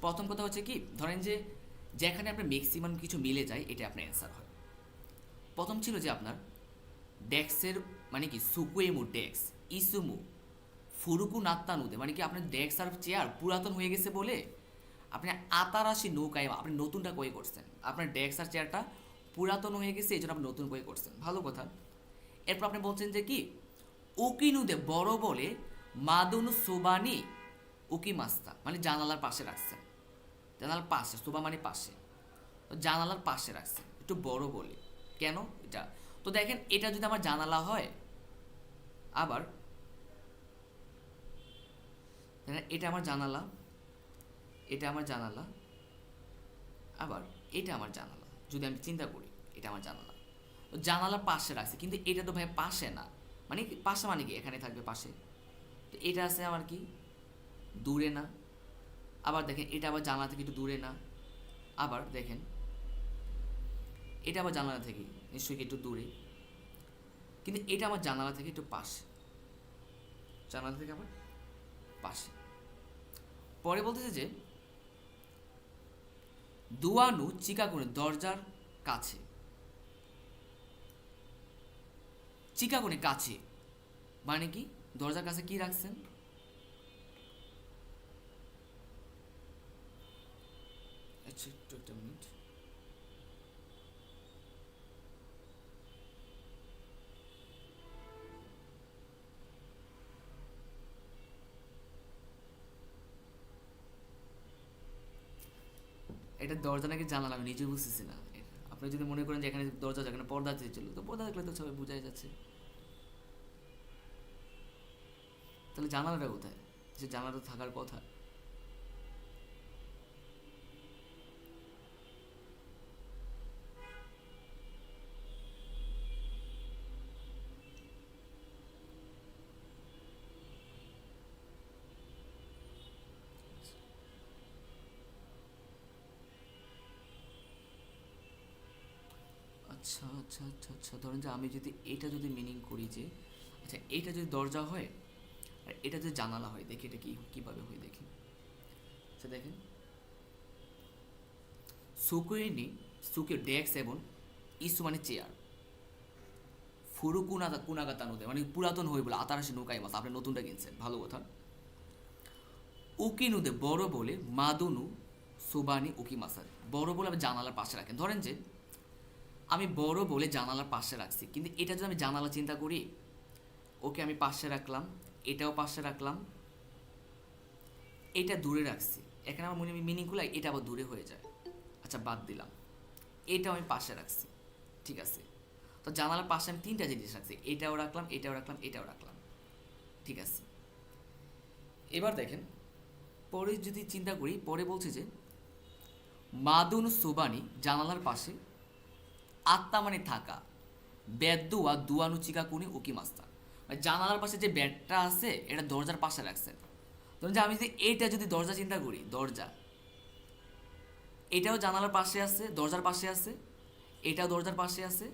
প্রথম কথা হচ্ছে কি, ধরেন যে যেখানে আপনার ম্যাক্সিমাম কিছু মিলে যায়, এটা আপনার অ্যান্সার হয়। প্রথম ছিল যে আপনার ডেক্সের মানে কি সুকুয়েমু ডেক্স ইসুমু ফুরুকু নাত্তানুদে, মানে কি আপনার ডেক্স আর চেয়ার পুরাতন হয়ে গেছে বলে আপনি আতারাশি নৌকায় আপনি নতুনটা কয়ে করছেন। আপনার ডেক্স আর চেয়ারটা পুরাতন হয়ে গেছে, এই জন্য আপনি নতুন কয়ে করছেন, ভালো কথা। এরপর আপনি বলছেন যে কি উকিনুদে বড় বলে মাদুনু সোবানি উকি মাস্তা, মানে জানালার পাশে রাখছেন। জানালার পাশে, সোবা মানে পাশে, তো জানালার পাশে রাখছেন একটু বড় বলে। কেন এটা? তো দেখেন এটা যদি আমার জানালা হয়, আবার এটা আমার জানালা, এটা আমার জানালা, আবার এটা আমার জানালা, যদি আমি চিন্তা করি এটা আমার জানালা, জানালার পাশে রাখছে, কিন্তু এটা তো ভাই পাশে না, মানে পাশে মানে কি এখানে থাকবে পাশে, তো এটা আছে আমার কি দূরে না। আবার দেখেন এটা আবার জানালা থেকে একটু দূরে না। আবার দেখেন এটা আবার জানালা থেকে নিশ্চয়ই একটু দূরে, কিন্তু এটা আমার জানালা থেকে একটু পাশে, জানালা থেকে আবার পাশে। পরে বলতেছে যে দুয়ানু চিকাগোনে দরজার কাছে, চিকাগোনে কাছে মানে কি দরজার কাছে কি রাখছেন? আচ্ছা একটু একটা মিনিট, এটা দরজা নাকি জানালা, আমি নিজে বুঝতেছি না। আপনি যদি মনে করেন যে এখানে দরজা, যেখানে পর্দা ছিল, তো পর্দা দেখলে তো সবাই বোঝাই যাচ্ছে, তাহলে জানালাটা কোথায়? যে জানালা থাকার কথা। আচ্ছা আচ্ছা আচ্ছা আচ্ছা, ধরেন যে আমি যদি এটা যদি মিনিং করি যে, আচ্ছা এটা যদি দরজা হয় আর এটা যদি জানালা হয়, দেখি এটা কি কীভাবে হয় দেখি। আচ্ছা দেখেন সুকুইনি সুকে ডেক্স এবং ইসু মানে চেয়ার, ফুরু কুনাগাতানুদে মানে পুরাতন হয়ে বলে আতারাশি নৌকায় মাছ, আপনি নতুনটা কিনছেন, ভালো কথা। উকিনুদে বড় বলে মাদুনু সুবানি উকি মাসার, বড় বলে আপনি জানালার পাশে রাখেন। ধরেন যে আমি বড় বলে জানালার পাশে রাখছি, কিন্তু এটা যদি আমি জানালা চিন্তা করি, ওকে আমি পাশে রাখলাম, এটাও পাশে রাখলাম, এটা দূরে রাখছি, এখানে আমার মনে মিনিংগুলো এটা আবার দূরে হয়ে যায়। আচ্ছা বাদ দিলাম, এটাও আমি পাশে রাখছি, ঠিক আছে। তো জানালার পাশে আমি 3টা জিনিস রাখছি, এটাও রাখলাম, এটাও রাখলাম, এটাও রাখলাম, ঠিক আছে। এবার দেখেন পরে যদি চিন্তা করি, পরে বলছে যে মাদুন সুবানি জানালার পাশে, আত্মা মানে থাকা, বেদুয়া দুয়ানু চিকাকুনি উকি মাস্তা, মানে জানালার পাশে যে বেডটা আছে এটা দরজার পাশে রাখছেন। ধরুন যে আমি যদি এইটা যদি দরজা চিন্তা করি, দরজা এটাও জানালার পাশে আছে, দরজার পাশে আছে, এটাও দরজার পাশে আছে,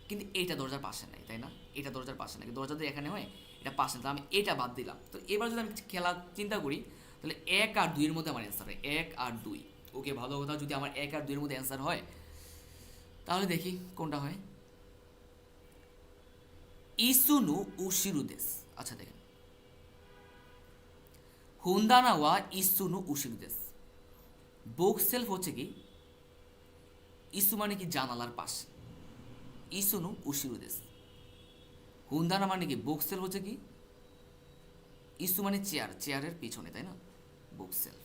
কিন্তু এইটা দরজার পাশে নাই, তাই না? এটা দরজার পাশে নাই, দরজা যদি এখানে হয় এটা পাশে, তো আমি এটা বাদ দিলাম। তো এবার যদি আমি খেলা চিন্তা করি, তাহলে 1 আর 2 এর মধ্যে আমার অ্যান্সার হয়, 1 আর 2। ওকে, ভালো কথা, যদি আমার 1 আর 2 এর মধ্যে অ্যান্সার হয় তাহলে দেখি কোনটা হয়। ইসুনু উশিরুদেস। আচ্ছা দেখেন, হুন্দানাওয়া ইসুনু উশিরুদেস। বুক সেলফ হচ্ছে কি, ইসু মানে কি জানালার পাশে, ইসুনু উশিরুদেস। হুন্দানা মানে কি, বুক সেলফ হচ্ছে কি, ইসু মানে চেয়ার, চেয়ারের পিছনে, তাই না, বুক সেলফ।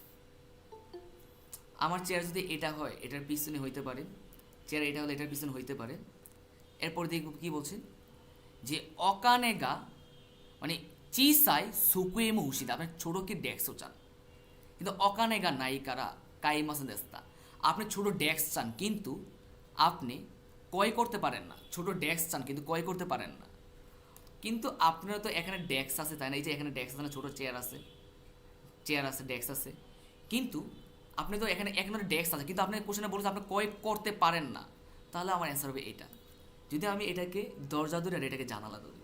আমার চেয়ার যদি এটা হয় এটার পিছনে হইতে পারে, চেয়ার এটা হলে এটার পিছনে হইতে পারে। এরপর দেখব কি বলছে, যে অকানেগা মানে চিসাই সুকুয়েমু হুশিদা, আপনি ছোট কি ডেস্কও চান, কিন্তু অকানেগা নাইকারা কাইমাসেন দেস্তা, আপনি ছোট ডেস্ক চান কিন্তু আপনি ক্রয় করতে পারেন না, ছোট ডেস্ক চান কিন্তু ক্রয় করতে পারেন না। কিন্তু আপনারা তো এখানে ডেস্ক আছে, তাই না, এই যে এখানে ডেস্ক আছে না, ছোটো চেয়ার আছে, চেয়ার আছে, ডেস্ক আছে, কিন্তু আপনি তো এখানে এখানে ডেস্ক আছে কিন্তু আপনি কোশ্চেনে বলছেন আপনি ক্রয় করতে পারেন না, তাহলে আমার অ্যান্সার হবে এটা। যদি আমি এটাকে দরজা ধরি আর এটাকে জানালা ধরি,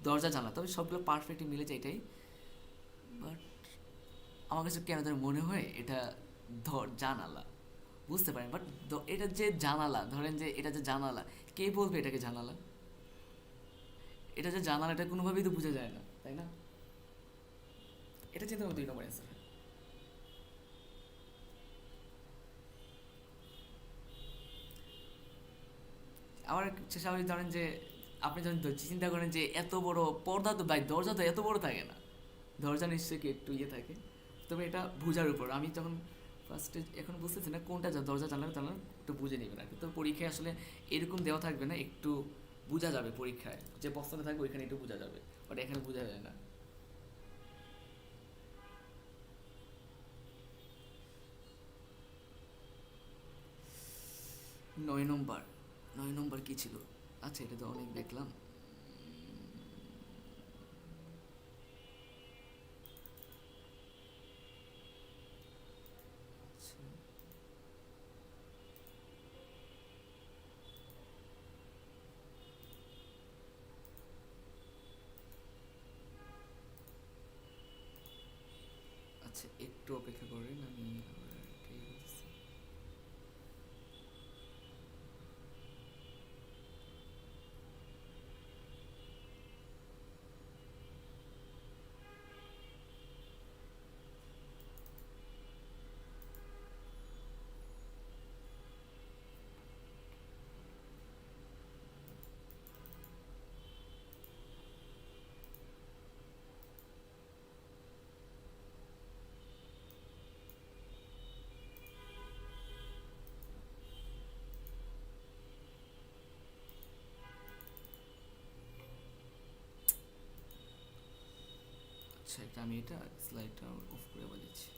দরজা জানালা, তবে সবগুলো পারফেক্টলি মিলে যায় এটাই। বাট আমার কাছে কেন যেন মনে হয় এটা জানালা, বুঝতে পারেন। বাট এটা যে জানালা, ধরেন যে এটা যে জানালা, কে বলবে এটাকে জানালা, এটা যে জানালা এটা কোনোভাবেই তো বোঝা যায় না, তাই না। এটা চিন্তা করতে 2 নম্বর অ্যান্সার। আমার স্বাভাবিক, ধরেন যে আপনি যখন চিন্তা করেন যে এত বড় পর্দা, তো ভাই দরজা তো এত বড় থাকে না, দরজা নিশ্চয়ই কি একটু ইয়ে থাকে। তবে এটা বুঝার উপর, আমি যখন ফার্স্টে এখন বুঝতেছি না কোনটা দরজা জানলার জানলার, একটু বুঝে নেবেন আর কি। তো পরীক্ষায় আসলে এরকম দেওয়া থাকবে না, একটু বোঝা যাবে পরীক্ষায়, যে প্রশ্নটা থাকবে ওইখানে একটু বোঝা যাবে, বাট এখানে বোঝা যায় না। 9 নম্বর, 9 নম্বর কি ছিল, আচ্ছা এটা তো অনেক দেখলাম। আচ্ছা, আচ্ছা একটু অপেক্ষা করেন, আমি আবার এটাই বলতেছি। আচ্ছা একটা আমি এটা স্লাইডটা অফ করে বলেছি।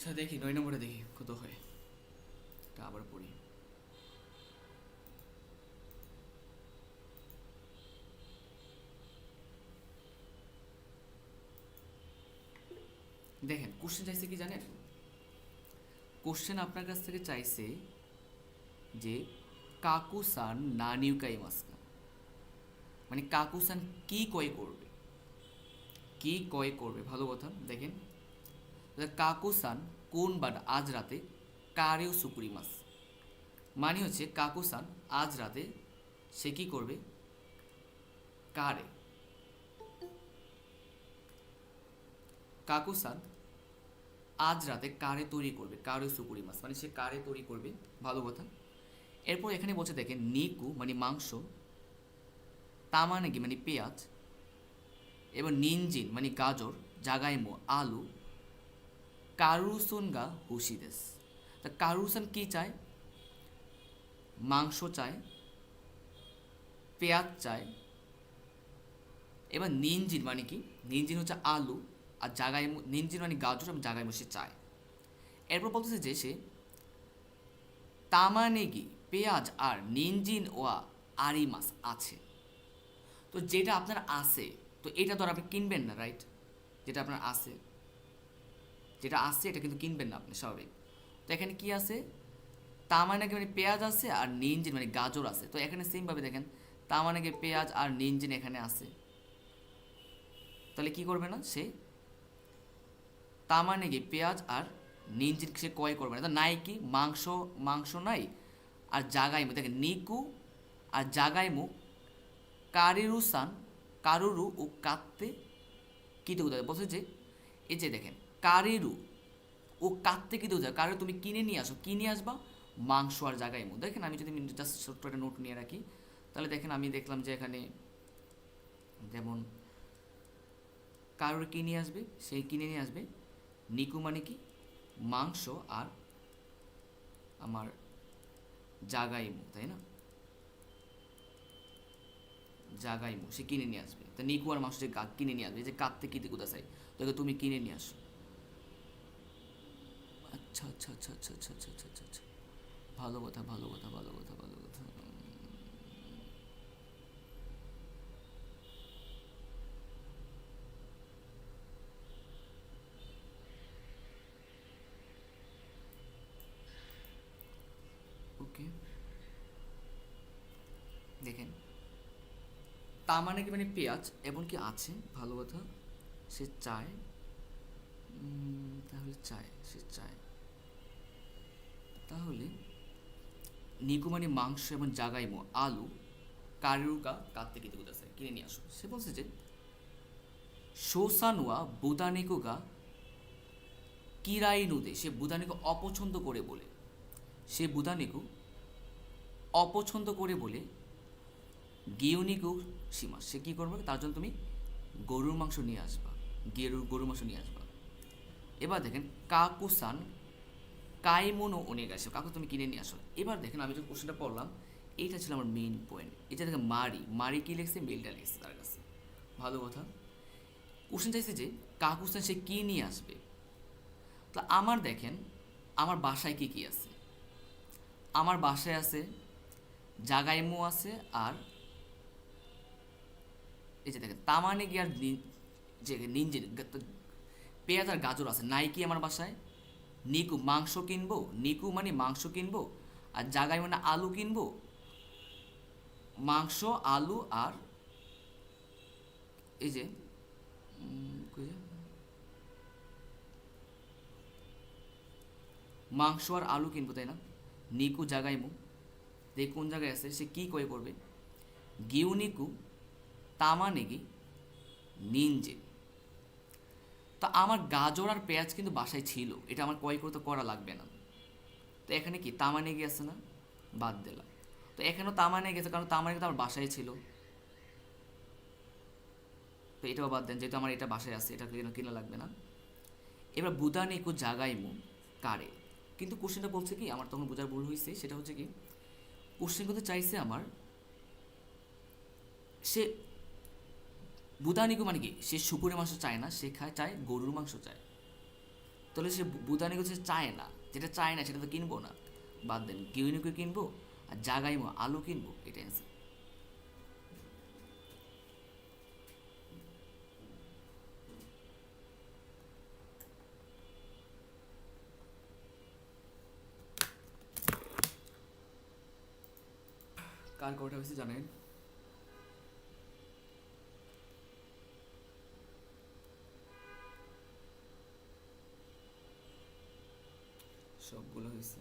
আচ্ছা দেখি 9 নম্বরে দেখি কত হয়, এটা আবার পড়ি। দেখেন কোশ্চেন চাইছে কি জানেন, কোশ্চেন আপনার কাছ থেকে চাইছে যে কাকুসান না নিউকাই মাস্কা, মানে কাকুসান কি কয় করবে, কি কয় করবে, ভালো কথা দেখেন। কাকুসান কোন বার আজ রাতে কারেও সুকুরি মাস, মানে হচ্ছে কাকুসান আজ রাতে সে কি করবে, কারে কাকুসান আজ রাতে কারে তৈরি করবে, কারে সুকুরি মাছ, মানে সে কারে তৈরি করবে, ভালো কথা। এরপর এখানে বলছে দেখেন নিকু মানে মাংস, তামানেগি মানে পেঁয়াজ, এবং নিনজিন মানে গাজর, জাগাইমো আলু, কারুসুনগা হুশিদেস। তা কারুসান কি চায়? মাংস চায়, পেঁয়াজ চায়, এবার নিনজিন মানে কি, নিনজিন হচ্ছে আলু, আর জাগাইমো, নিনজিন মানে গাজর এবং জাগাইমো সে চায়। এরপর বলতেছে যে সে তামানেগি পেঁয়াজ আর নিনজিন ও আরি মাছ আছে। তো যেটা আপনার আছে, তো এটা তো আর আপনি কিনবেন না, রাইট? যেটা আপনার আছে, যেটা আছে এটা কিন্তু কিনবেন না আপনি, স্বাভাবিক। তো এখানে কি আছে? তামানেগি মানে পেঁয়াজ আছে আর নিনজিন মানে গাজর আছে। তো এখানে সেমভাবে দেখেন তামানেগি পেঁয়াজ আর নিনজিন এখানে আছে, তাহলে কি করবে না সে? তামানেগি পেঁয়াজ আর নিনজিন সে ক্রয় করবে না। তো নাই কি? মাংস, মাংস নাই, আর জাগাইমু দেখেন নিকু আর জাগাইমু কারিরুসান, কারুরু ও কাত্তে কিতে উদাহরণ বলছে যে এই যে দেখেন কারিরু ও কাত্তে কিতে উদাহরণ, কারো তুমি কিনে নিয়ে আসো, কিনে আসবা মাংস আর জাগাইমু। দেখেন আমি যদি জাস্ট ছোট্ট একটা নোট নিয়ে রাখি, তাহলে দেখেন আমি দেখলাম যে এখানে যেমন কারোর কিনে আসবে, সেই কিনে নিয়ে আসবে নিকু মানে কি মাংস আর আমার জাগাইমু, তাই না? জাগাইমু সে কিনে নিয়ে আসবে, তা নিকু আর মাংস কিনে নিয়ে আসবে, যে কাঁদতে কিতে কোথা চাই, তোকে তুমি কিনে নিয়ে আসো। আচ্ছা আচ্ছা আচ্ছা আচ্ছা আচ্ছা আচ্ছা আচ্ছা আচ্ছা আচ্ছা, ভালো কথা ভালো কথা ভালো কথা ভালো কথা। ওকে, দেখেন তা মানে কি, মানে পেঁয়াজ এবং কি আছে, ভালো কথা। সে চায়, তাহলে চায়, সে চায়, তাহলে নিকু মানে মাংস এবং জাগাইমো আলু, কারুকা কাঁদতে কিতে কোথাছে কিনে নিয়ে আসো। সে বলছে যে শোসানুয়া বুদানিকুগা কিরাইনুদে, সে বুদানিকু অপছন্দ করে বলে, সে বুদানিকু অপছন্দ করে বলে গিউনিকু সীমা, সে কী করবে? তার জন্য তুমি গরুর মাংস নিয়ে আসবা, গরুর মাংস নিয়ে আসবা। এবার দেখেন কাকুসান কাইমোনো অনেক আসে, কাকু তুমি কিনে নিয়ে আসো। এবার দেখেন আমি যে কোশ্চেনটা পড়লাম, এইটা ছিল আমার মেইন পয়েন্ট। এটা দেখেন মারি, মারি কী লিখছে? মেলটা লিখছে তার কাছে, ভালো কথা। কোশ্চেন চাইছে যে কাকুসান সে কী নিয়ে আসবে। তো আমার দেখেন আমার বাসায় কী কী আছে, আমার বাসায় আছে জাগাইমো আছে, আর এই যে দেখেন তামানে গিয়ার যে নিনজিন পেঁয়াজ আর গাজর আছে। নাইকি আমার বাসায় নিকু মাংস কিনবো, নিকু মানে মাংস কিনবো, আর জাগাই মানে আলু কিনবো, মাংস আলু আর এই যে মাংস আর আলু কিনবো, তাই না? নিকু জাগাইমু, দেখ কোন জায়গায় আছে, সে কী করে করবে? গিউ নিকু তামানেগি নিনজে। তো আমার গাজর আর পেঁয়াজ কিন্তু বাসায় ছিল, এটা আমার ক্রয় করতে করা লাগবে না। তো এখানে কি তামানেগি আছে না, বাদ দিলাম। তো এখানেও তামানেগি আছে, কারণ তামানেগি তো আমার বাসায় ছিল, তো এটাও বাদ দেন, যেহেতু আমার এটা বাসায় আছে, এটা কিনা লাগবে না। এবার বুদানিকু জাগাইমু কারে, কিন্তু কোশ্চেনটা বলছে কি, আমার তখন বোঝার ভুল হয়েছে, সেটা হচ্ছে কি কোশ্চেন কিন্তু চাইছে আমার সে বুদানিকু মানে কি, সে শুকুরের মাংস চায় না, সে চায় গরুর মাংস চায়। তাহলে সে বুদানিকু সে চায় না, যেটা চায় না সেটা তো কিনবো না, বাদ দেন। গিউনিকু কিনবো আর জাগাইমো আলু কিনবো, এটা অ্যান্সার। কার কটা হয়েছে জানেন? সবগুলো হয়েছে।